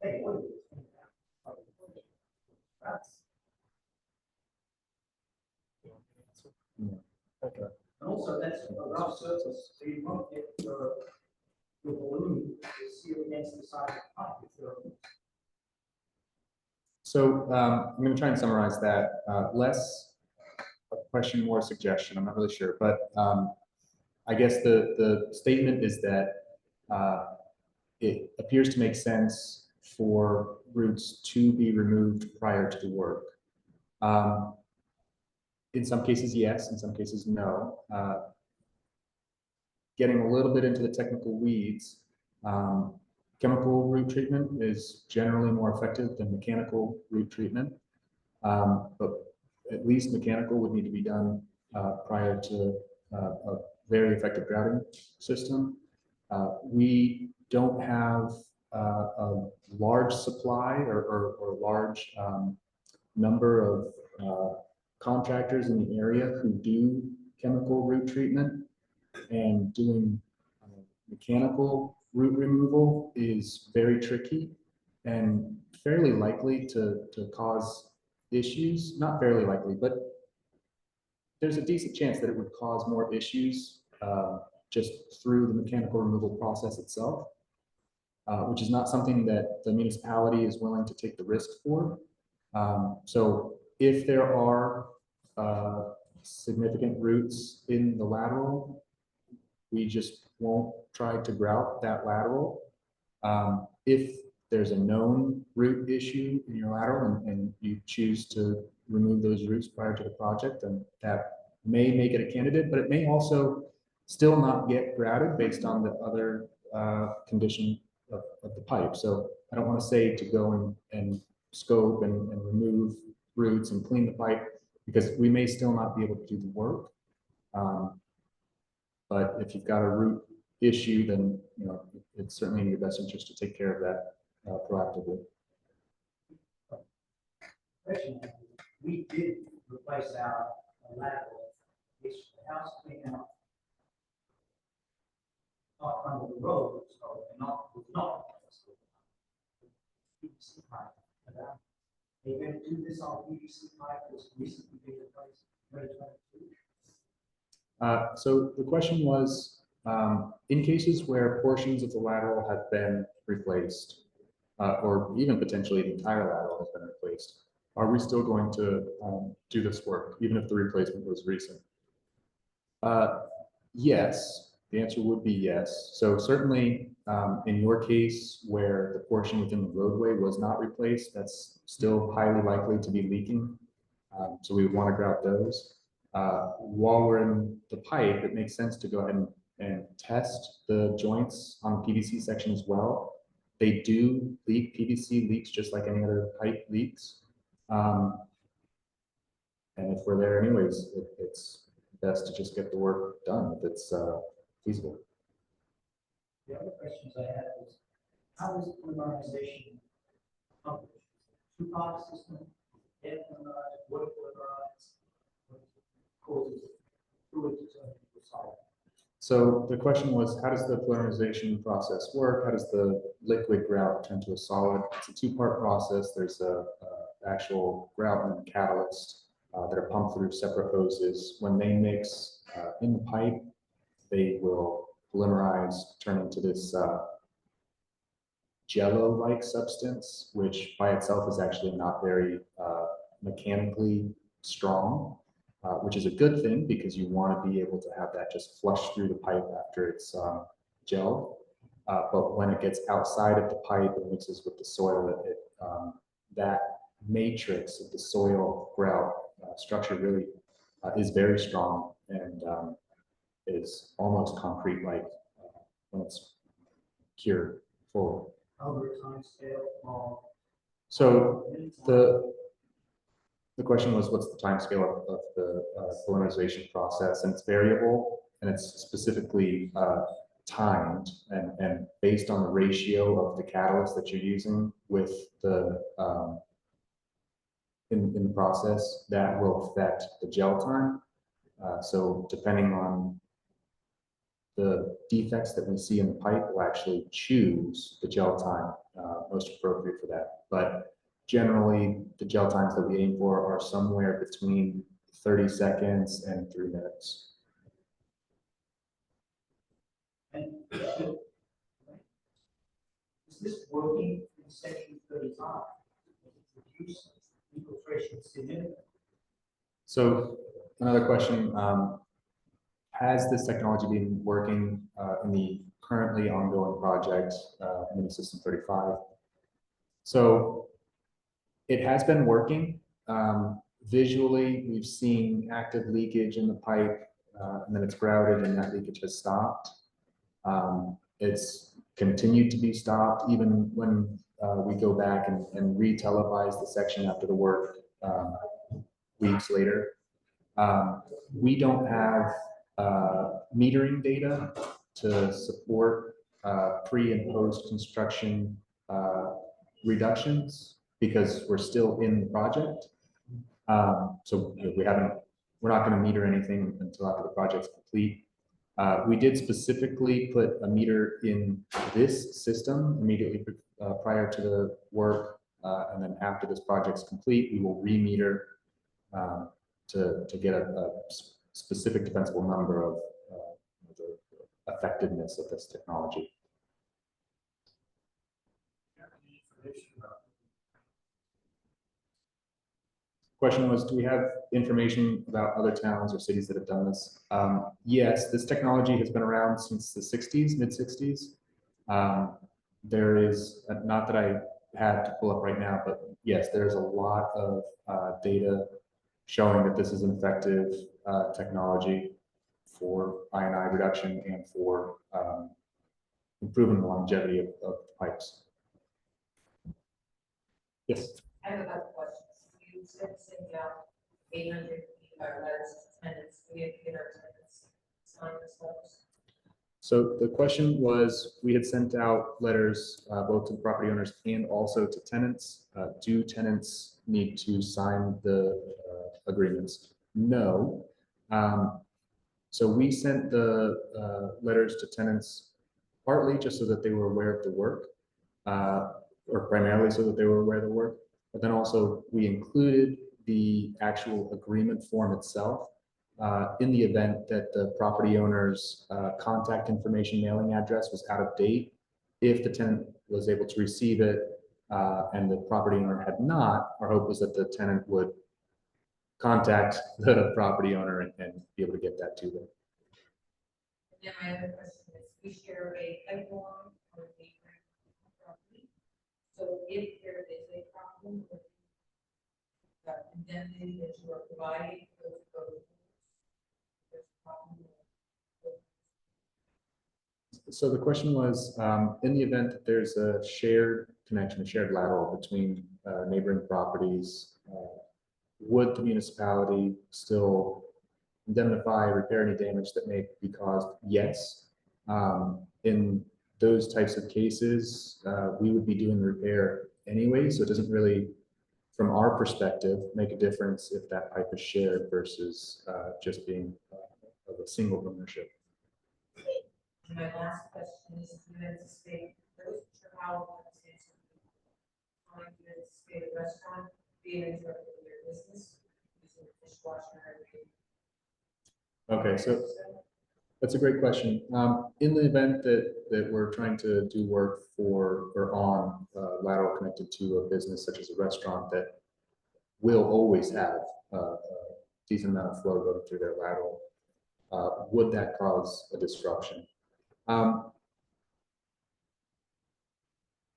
hey, what is this? That's. Okay. And also, that's a rough surface, so you won't get your balloon to seal against the side of the pipe if there are roots. So I'm going to try and summarize that. Less a question, more a suggestion. I'm not really sure, but I guess the statement is that it appears to make sense for roots to be removed prior to the work. In some cases, yes. In some cases, no. Getting a little bit into the technical weeds, chemical root treatment is generally more effective than mechanical root treatment, but at least mechanical would need to be done prior to a very effective grouting system. We don't have a large supply or large number of contractors in the area who do chemical root treatment, and doing mechanical root removal is very tricky and fairly likely to cause issues. Not fairly likely, but there's a decent chance that it would cause more issues just through the mechanical removal process itself, which is not something that the municipality is willing to take the risk for. So if there are significant roots in the lateral, we just won't try to grout that lateral. If there's a known root issue in your lateral and you choose to remove those roots prior to the project, then that may make it a candidate, but it may also still not get grouted based on the other condition of the pipe. So I don't want to say to go and scope and remove roots and clean the pipe, because we may still not be able to do the work. But if you've got a root issue, then it's certainly in your best interest to take care of that proactively. Question, we did replace our lateral, which the house clean out not under the road, so was not. PVC pipe. They're going to do this on PVC pipe that was recently being replaced in 2022. So the question was, in cases where portions of the lateral have been replaced, or even potentially the entire lateral has been replaced, are we still going to do this work, even if the replacement was recent? Yes, the answer would be yes. So certainly in your case where the portion within the roadway was not replaced, that's still highly likely to be leaking. So we would want to grout those. While we're in the pipe, it makes sense to go ahead and test the joints on the PVC section as well. They do leak. PVC leaks just like any other pipe leaks. And if we're there anyways, it's best to just get the work done if it's feasible. The other questions I had was, how is polymerization accomplished? Two-part system, air polymerized, water polymerized, causes fluid to turn into solid. So the question was, how does the polymerization process work? How does the liquid grout turn to a solid? It's a two-part process. There's a actual grout and a catalyst that are pumped through separate hoses. When they mix in the pipe, they will polymerize, turn into this jello-like substance, which by itself is actually not very mechanically strong. which is a good thing because you want to be able to have that just flush through the pipe after it's gelled. But when it gets outside of the pipe and mixes with the soil, that matrix of the soil grout structure really is very strong and is almost concrete-like when it's cured fully. Over time scale, So the question was, what's the timescale of the polymerization process? And it's variable, and it's specifically timed and based on the ratio of the catalyst that you're using with the in the process that will affect the gel time. So depending on the defects that we see in the pipe, we'll actually choose the gel time most appropriate for that. But generally, the gel times that we aim for are somewhere between 30 seconds and 3 minutes. and is this working in section 35? Reduce infiltration significantly. So another question, has this technology been working in the currently ongoing project, Mini System 35? So it has been working. Visually, we've seen active leakage in the pipe, and then it's grouted and that leakage has stopped. It's continued to be stopped even when we go back and re-televise the section after the work weeks later. We don't have metering data to support pre and post construction reductions because we're still in the project. So we're not going to meter anything until after the project's complete. We did specifically put a meter in this system immediately prior to the work, and then after this project's complete, we will re-meter to get a specific defensible number of the effectiveness of this technology. Question was, do we have information about other towns or cities that have done this? Yes, this technology has been around since the 60s, mid 60s. There is, not that I had to pull up right now, but yes, there's a lot of data showing that this is an effective technology for I&I reduction and for improving the longevity of the pipes. Yes. I have a couple questions. You said send out 800 letters to tenants. We have to get our tenants to sign this letters. So the question was, we had sent out letters both to the property owners and also to tenants. Do tenants need to sign the agreements? No. So we sent the letters to tenants partly just so that they were aware of the work, or primarily so that they were aware of the work. But then also we included the actual agreement form itself in the event that the property owner's contact information mailing address was out of date. If the tenant was able to receive it and the property owner had not, our hope was that the tenant would contact the property owner and be able to get that to them. And then my other question is, we share a pipeline or a neighboring property. So if there is a problem with the indemnity that you are providing, there's a problem. So the question was, in the event that there's a shared connection, a shared lateral between neighboring properties, would the municipality still indemnify, repair any damage that may be caused? Yes. In those types of cases, we would be doing the repair anyway, so it doesn't really, from our perspective, make a difference if that pipe is shared versus just being of a single ownership. And my last question is, do you anticipate, I wasn't sure how to anticipate a restaurant being interrupted in their business, using a dishwasher and Okay, so that's a great question. In the event that we're trying to do work for or on lateral connected to a business such as a restaurant that will always have decent amount of flow going through their lateral. Would that cause a disruption? I'll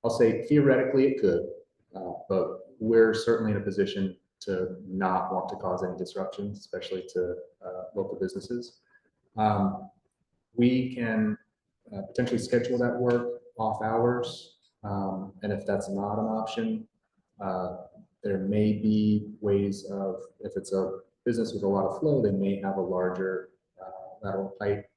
say theoretically it could, but we're certainly in a position to not want to cause any disruptions, especially to local businesses. We can potentially schedule that work off hours, and if that's not an option, there may be ways of, if it's a business with a lot of flow, they may have a larger lateral pipe.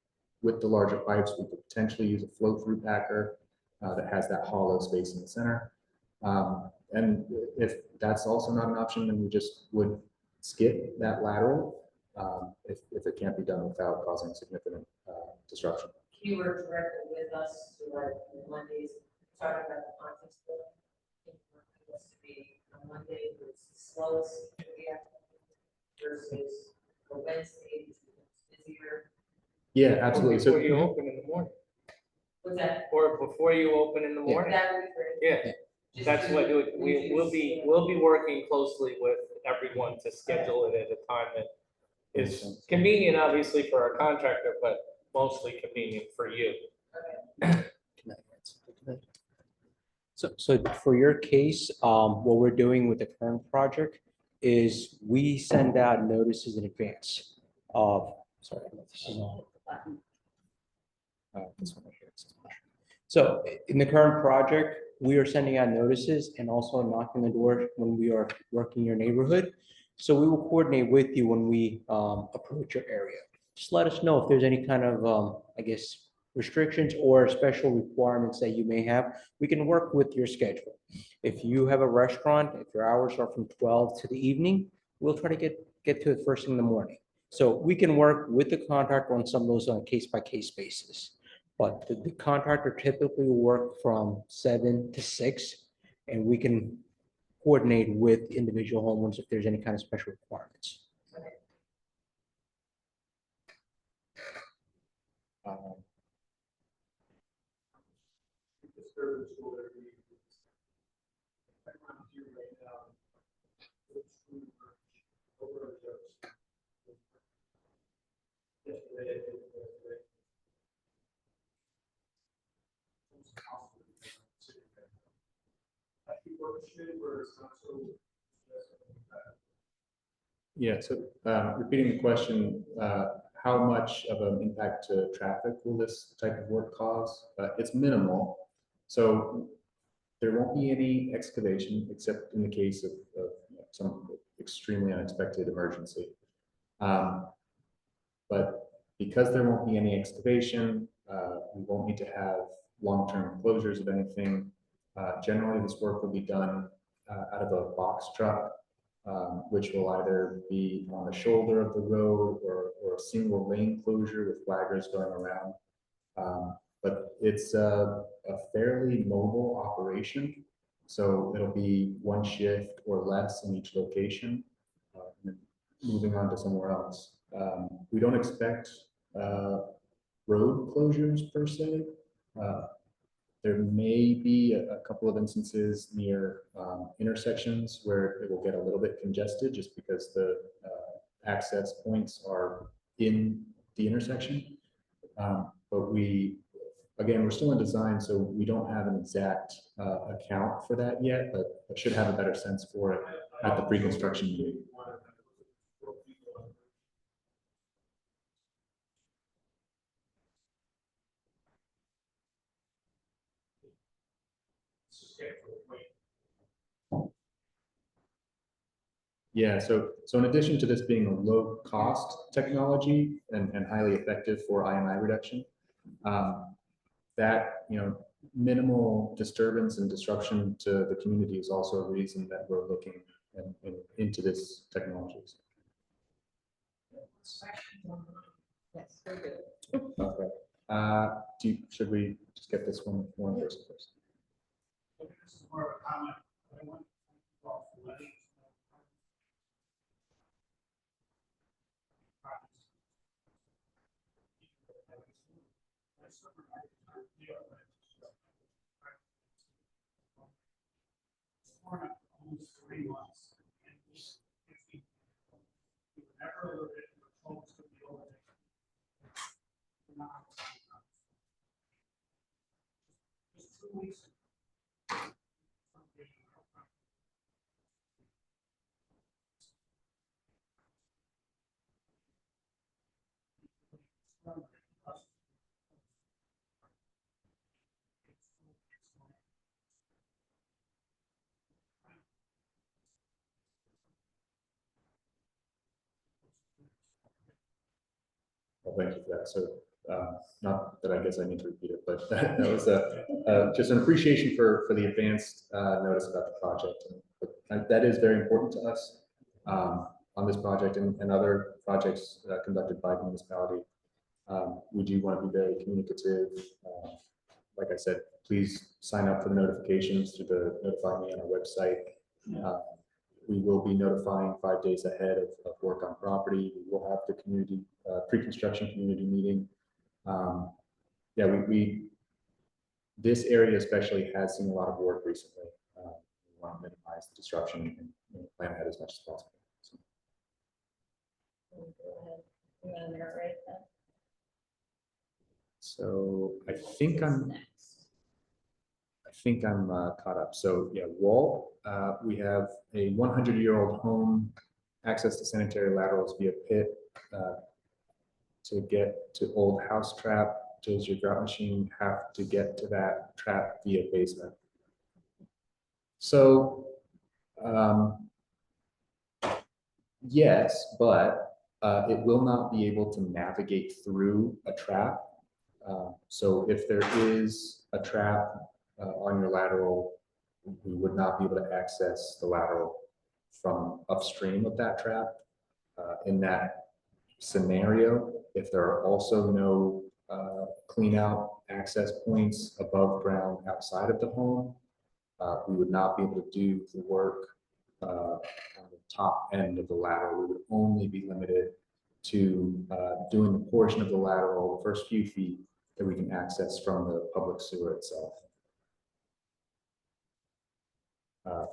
With the larger pipes, we could potentially use a flow-through packer that has that hollow space in the center. And if that's also not an option, then we just would skip that lateral if it can't be done without causing significant disruption. You work directly with us to like Mondays, talking about the conference book. Wants to be on Monday, it's the slowest versus a Wednesday, it's busier. Yeah, absolutely. Before So you open in the morning, Was that? or before you open in the morning. That would be great. Yeah, Just that's to what we'll be working closely with everyone to schedule it at a time that is convenient, obviously, for our contractor, but mostly convenient for you. So for your case, what we're doing with the current project is we send out notices in advance of, sorry, this is all. This one right here, it says push. So in the current project, we are sending out notices and also knocking the door when we are working your neighborhood. So we will coordinate with you when we approach your area. Just let us know if there's any kind of, I guess, restrictions or special requirements that you may have. We can work with your schedule. If you have a restaurant, if your hours are from 12 to the evening, we'll try to get to it first thing in the morning. So we can work with the contractor on some of those on a case-by-case basis. But the contractor typically will work from 7 to 6, and we can coordinate with individual homeowners if there's any kind of special requirements. Disturbance will be around here right now. Over yesterday, yeah, so repeating the question, how much of an impact to traffic will this type of work cause? It's minimal. So there won't be any excavation except in the case of some extremely unexpected emergency. But because there won't be any excavation, we won't need to have long-term closures of anything. Generally, this work will be done out of a box truck, which will either be on the shoulder of the road or a single lane closure with flaggers going around. But it's a fairly mobile operation. So it'll be one shift or less in each location, and moving on to somewhere else. We don't expect road closures per se. There may be a couple of instances near intersections where it will get a little bit congested just because the access points are in the intersection. But we're still in design, so we don't have an exact account for that yet, but I should have a better sense for it at the pre-construction meeting. Yeah, so in addition to this being a low cost technology and highly effective for IMI reduction, that minimal disturbance and disruption to the community is also a reason that we're looking into this technology. Yes, very good. Okay. Should we just get this one first? This is more of a comment. I want to talk to Lenny. Almost 3 months. And if we never Well, thank you for that. So, not that I guess I need to repeat it, but that was just an appreciation for the advanced notice about the project. And that is very important to us on this project and other projects conducted by the municipality. We do want to be very communicative. Like I said, please sign up for the notifications through the Notify Me on our website. We will be notifying 5 days ahead of work on property. We will have the community, pre-construction community meeting. Yeah, this area especially has seen a lot of work recently. We want to minimize the disruption and plan ahead as much as possible. So, Go ahead. You want to narrate that? so I think I'm caught up. So yeah, Wall, we have a 100-year-old home, access to sanitary laterals via pit to get to old house trap. Does your grout machine have to get to that trap via basement? So yes, but it will not be able to navigate through a trap. So if there is a trap on your lateral, we would not be able to access the lateral from upstream of that trap. In that scenario, if there are also no clean out access points above ground outside of the home, we would not be able to do the work on the top end of the lateral. We would only be limited to doing the portion of the lateral, the first few feet that we can access from the public sewer itself.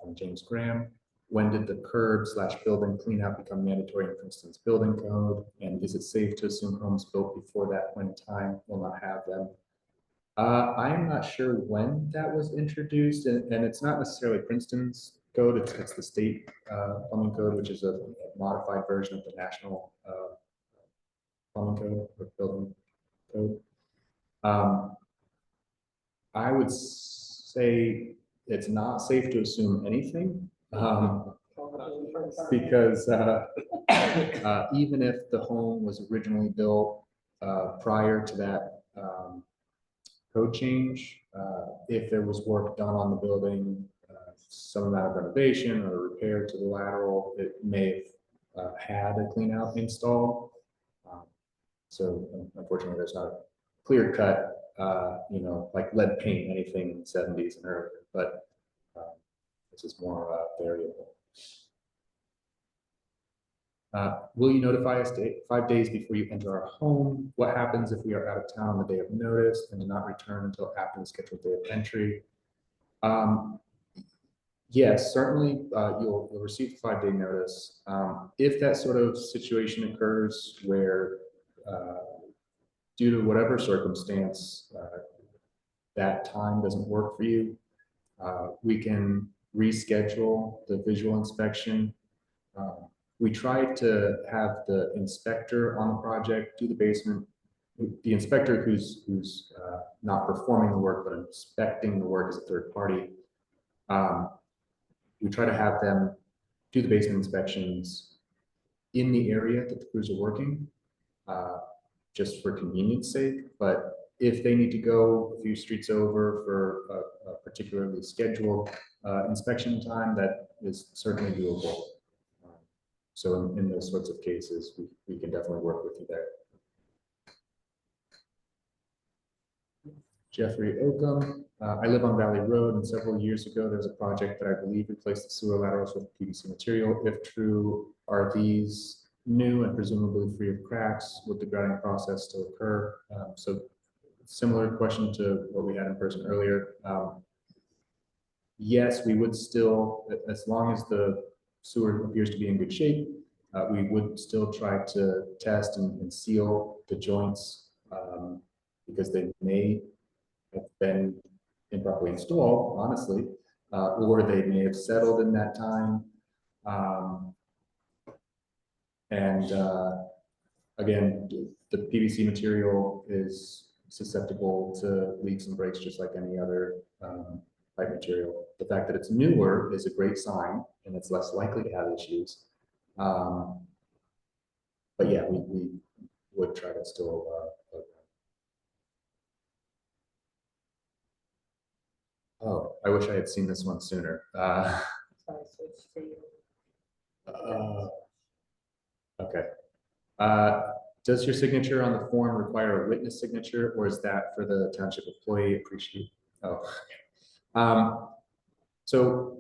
From James Graham, when did the curb/building cleanout become mandatory in Princeton's building code? And is it safe to assume homes built before that point in time will not have them? I am not sure when that was introduced, and it's not necessarily Princeton's code, it's the state plumbing code, which is a modified version of the national plumbing code or building code. I would say it's not safe to assume anything, because even if the home was originally built prior to that code change, if there was work done on the building, some amount of renovation or repair to the lateral, it may have had a clean out installed. So unfortunately, there's not a clear cut, like lead paint, anything in the 70s and earlier, but this is more variable. Will you notify us 5 days before you enter our home? What happens if we are out of town on the day of notice and do not return until after the scheduled day of entry? Yes, certainly you'll receive 5 day notice. If that sort of situation occurs where due to whatever circumstance that time doesn't work for you, we can reschedule the visual inspection. We tried to have the inspector on the project do the basement. The inspector who's not performing the work but inspecting the work as a third party. We try to have them do the basement inspections in the area that the crews are working, just for convenience sake. But if they need to go a few streets over for a particularly scheduled inspection time, that is certainly doable. So in those sorts of cases, we can definitely work with you there. Jeffrey Oakham, I live on Valley Road, and several years ago, there was a project that I believe replaced the sewer laterals with PVC material. If true, are these new and presumably free of cracks? Would the grouting process still occur? So similar question to what we had in person earlier. Yes, we would still, as long as the sewer appears to be in good shape, we would still try to test and seal the joints, because they may have been improperly installed, honestly, or they may have settled in that time. And again, the PVC material is susceptible to leaks and breaks just like any other pipe material. The fact that it's newer is a great sign, and it's less likely to have issues. But yeah, we would try to still. Oh, I wish I had seen this one sooner. So I switched to you. Okay. Does your signature on the form require a witness signature, or is that for the township employee? Appreciate. Oh. So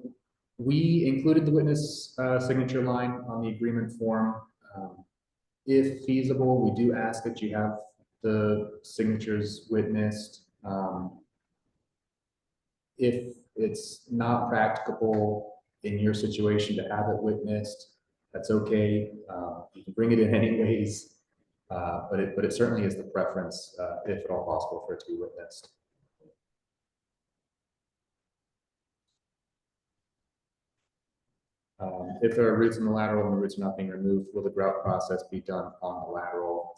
we included the witness signature line on the agreement form. If feasible, we do ask that you have the signatures witnessed. If it's not practicable in your situation to have it witnessed, that's okay. You can bring it in anyways, but it certainly is the preference, if at all possible, for it to be witnessed. If there are roots in the lateral and the roots are not being removed, will the grout process be done on the lateral?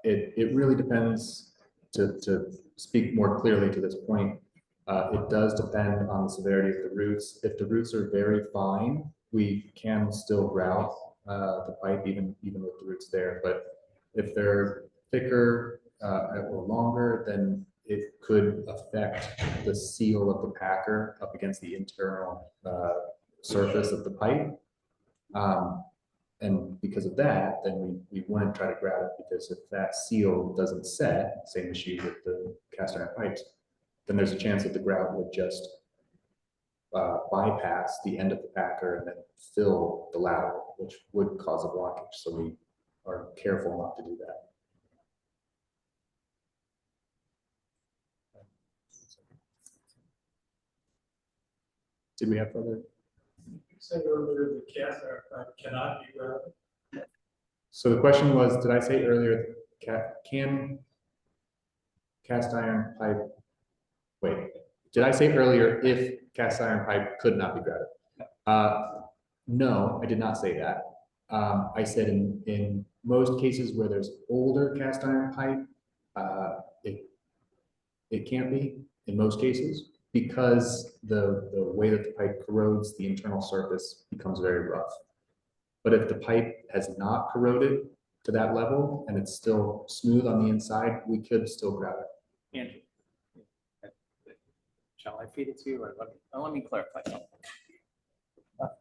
It really depends. To speak more clearly to this point, it does depend on the severity of the roots. If the roots are very fine, we can still grout the pipe even with the roots there. But if they're thicker or longer, then it could affect the seal of the packer up against the internal surface of the pipe. And because of that, then we wouldn't try to grout it, because if that seal doesn't set, same issue with the cast iron pipes, then there's a chance that the grout would just bypass the end of the packer and then fill the lateral, which would cause a blockage. So we are careful not to do that. Did we have further? You said earlier the cast iron pipe cannot be grouted. So the question was, did I say earlier, can cast iron pipe, wait, did I say earlier if cast iron pipe could not be grouted? No, I did not say that. I said in most cases where there's older cast iron pipe, it can't be in most cases, because the way that the pipe corrodes, the internal surface becomes very rough. But if the pipe has not corroded to that level and it's still smooth on the inside, we could still grout it. Andrew. Shall I feed it to you, or let me clarify something?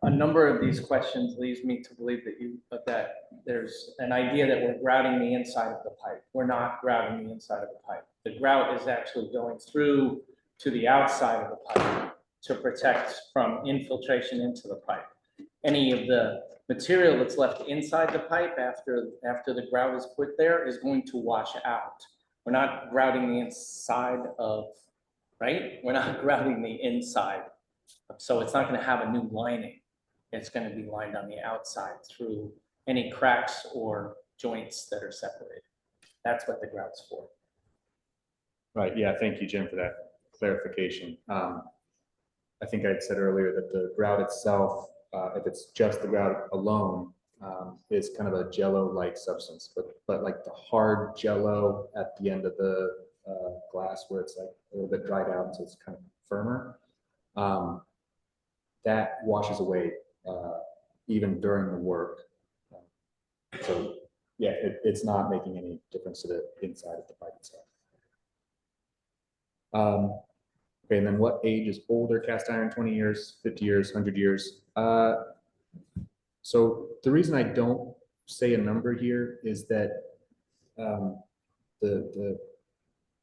A number of these questions leads me to believe that there's an idea that we're grouting the inside of the pipe. We're not grouting the inside of the pipe. The grout is actually going through to the outside of the pipe to protect from infiltration into the pipe. Any of the material that's left inside the pipe after the grout is put there is going to wash out. We're not grouting the inside of, right? We're not grouting the inside. So it's not going to have a new lining. It's going to be lined on the outside through any cracks or joints that are separated. That's what the grout's for. Right, yeah, thank you, Jim, for that clarification. I think I had said earlier that the grout itself, if it's just the grout alone, is kind of a jello-like substance, but like the hard jello at the end of the glass where it's like a little bit dried out, so it's kind of firmer, that washes away even during the work. So yeah, it's not making any difference to the inside of the pipe itself. Okay, and then what age is older cast iron? 20 years, 50 years, 100 years? So the reason I don't say a number here is that the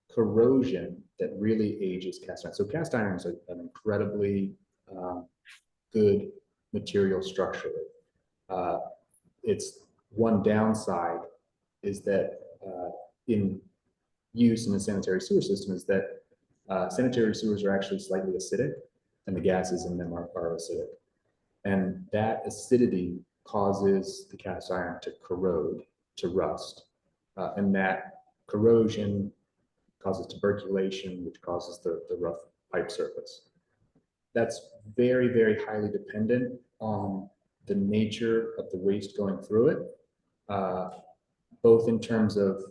corrosion that really ages cast iron. So cast iron is an incredibly good material structurally. Its one downside is that in use in the sanitary sewer system is that sanitary sewers are actually slightly acidic, and the gases in them are acidic. And that acidity causes the cast iron to corrode, to rust. And that corrosion causes tuberculation, which causes the rough pipe surface. That's very, very highly dependent on the nature of the waste going through it. both in terms of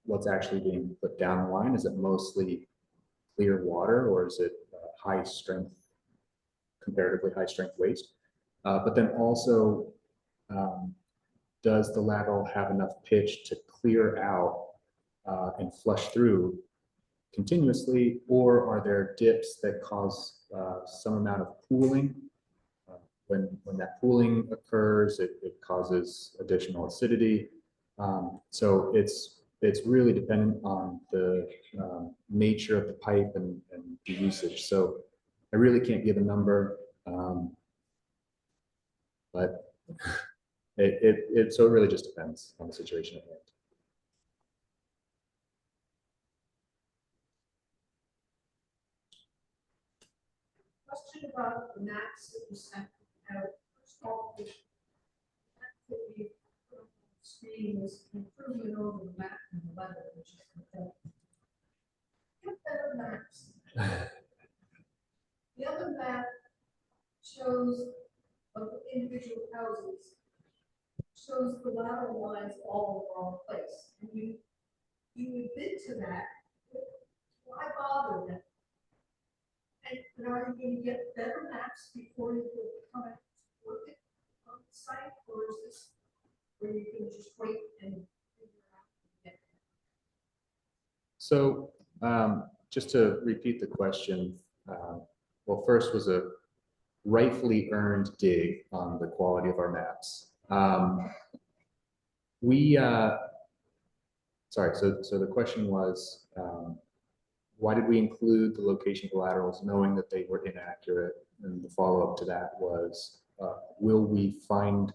what's actually being put down the line. Is it mostly clear water, or is it high strength, comparatively high strength waste? But then also, does the lateral have enough pitch to clear out and flush through continuously, or are there dips that cause some amount of pooling? When that pooling occurs, it causes additional acidity. So it's really dependent on the nature of the pipe and the usage. So I really can't give a number, but so it really just depends on the situation at hand. Question about the maps that you sent out. First of all, the map that we put on the screen was an improvement over the map in the letter, which is important. Get better maps. The other map shows of individual houses, shows the lateral lines all in the wrong place. And you admit to that. Why bother then? And are you going to get better maps before you come and work it on the site, or is this where you can just wait and figure out? So just to repeat the question, well, first was a rightfully earned dig on the quality of our maps. Sorry, so the question was, why did we include the location of the laterals knowing that they were inaccurate? And the follow-up to that was, will we find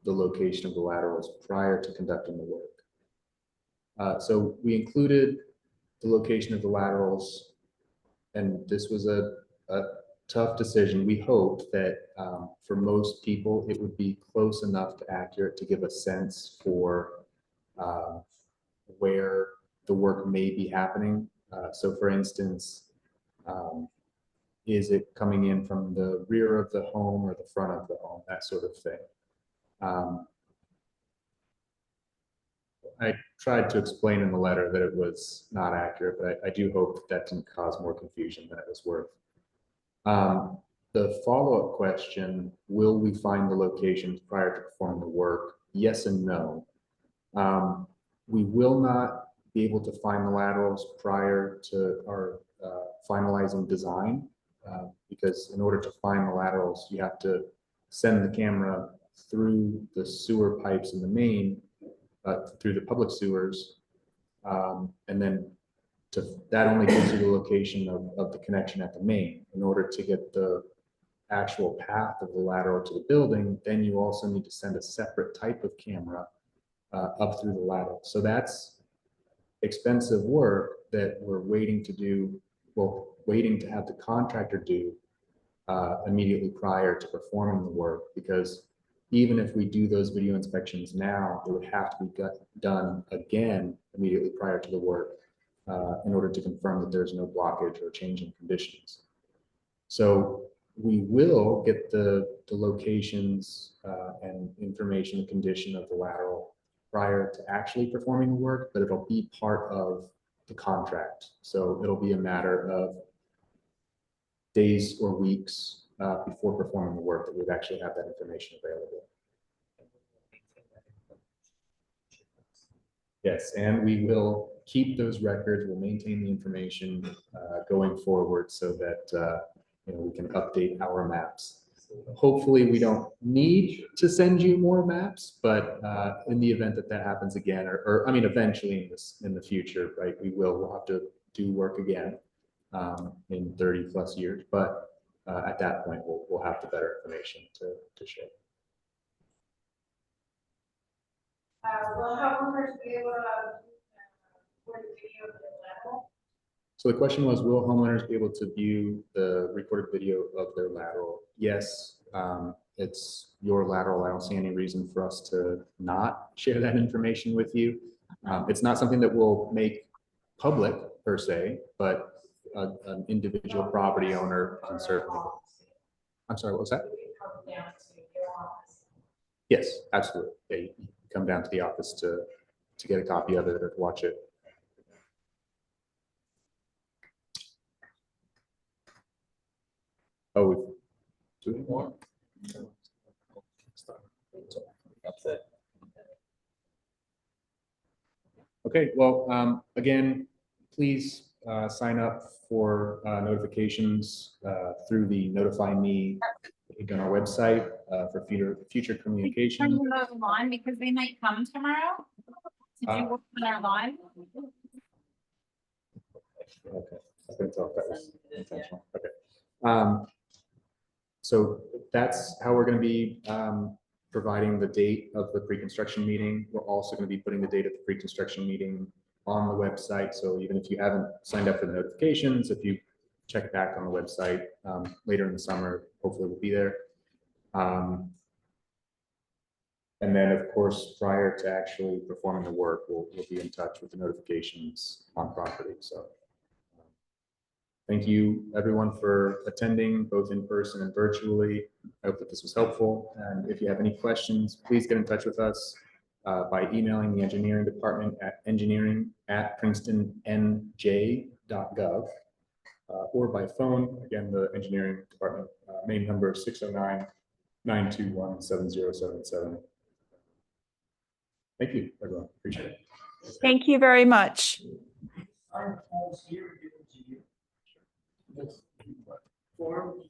the location of the laterals prior to conducting the work? So we included the location of the laterals, and this was a tough decision. We hoped that for most people, it would be close enough to accurate to give a sense for where the work may be happening. So for instance, is it coming in from the rear of the home or the front of the home, that sort of thing. I tried to explain in the letter that it was not accurate, but I do hope that didn't cause more confusion than it was worth. The follow-up question, will we find the locations prior to performing the work? Yes and no. We will not be able to find the laterals prior to our finalizing design, because in order to find the laterals, you have to send the camera through the sewer pipes in the main, through the public sewers, and then that only gives you the location of the connection at the main. In order to get the actual path of the lateral to the building, then you also need to send a separate type of camera up through the lateral. So that's expensive work that we're waiting to do, well, waiting to have the contractor do immediately prior to performing the work, because even if we do those video inspections now, it would have to be done again immediately prior to the work in order to confirm that there's no blockage or change in conditions. So we will get the locations and information and condition of the lateral prior to actually performing the work, but it'll be part of the contract. So it'll be a matter of days or weeks before performing the work that we'd actually have that information available. Yes, and we will keep those records. We'll maintain the information going forward so that we can update our maps. Hopefully, we don't need to send you more maps, but in the event that that happens again, or I mean, eventually in the future, right? We'll have to do work again in 30+ years, but at that point, we'll have the better information to share. Will homeowners be able to record the video of their lateral? So the question was, will homeowners be able to view the recorded video of their lateral? Yes, it's your lateral. I don't see any reason for us to not share that information with you. It's not something that we'll make public per se, but an individual property owner can certainly. I'm sorry, what was that? Come down to your office. Yes, absolutely. Yeah, you come down to the office to to get a copy of it or to watch it. Oh, we do it more. That's it. Okay, well, again, please sign up for notifications through the Notify Me link on our website for future communication. Turn them online because they might come tomorrow to do work on our line. Okay, I couldn't tell if that was intentional. Okay. So that's how we're going to be providing the date of the pre-construction meeting. We're also going to be putting the date of the pre-construction meeting on the website. So even if you haven't signed up for the notifications, if you check back on the website later in the summer, hopefully we'll be there. And then, of course, prior to actually performing the work, we'll be in touch with the notifications on property. So thank you, everyone, for attending, both in person and virtually. I hope that this was helpful. And if you have any questions, please get in touch with us by emailing the engineering department at engineering@princetonnj.gov or by phone. Again, the engineering department main number is 609-921-7077. Thank you, everyone. Appreciate it. Thank you very much. I'm almost here, give it to you. Form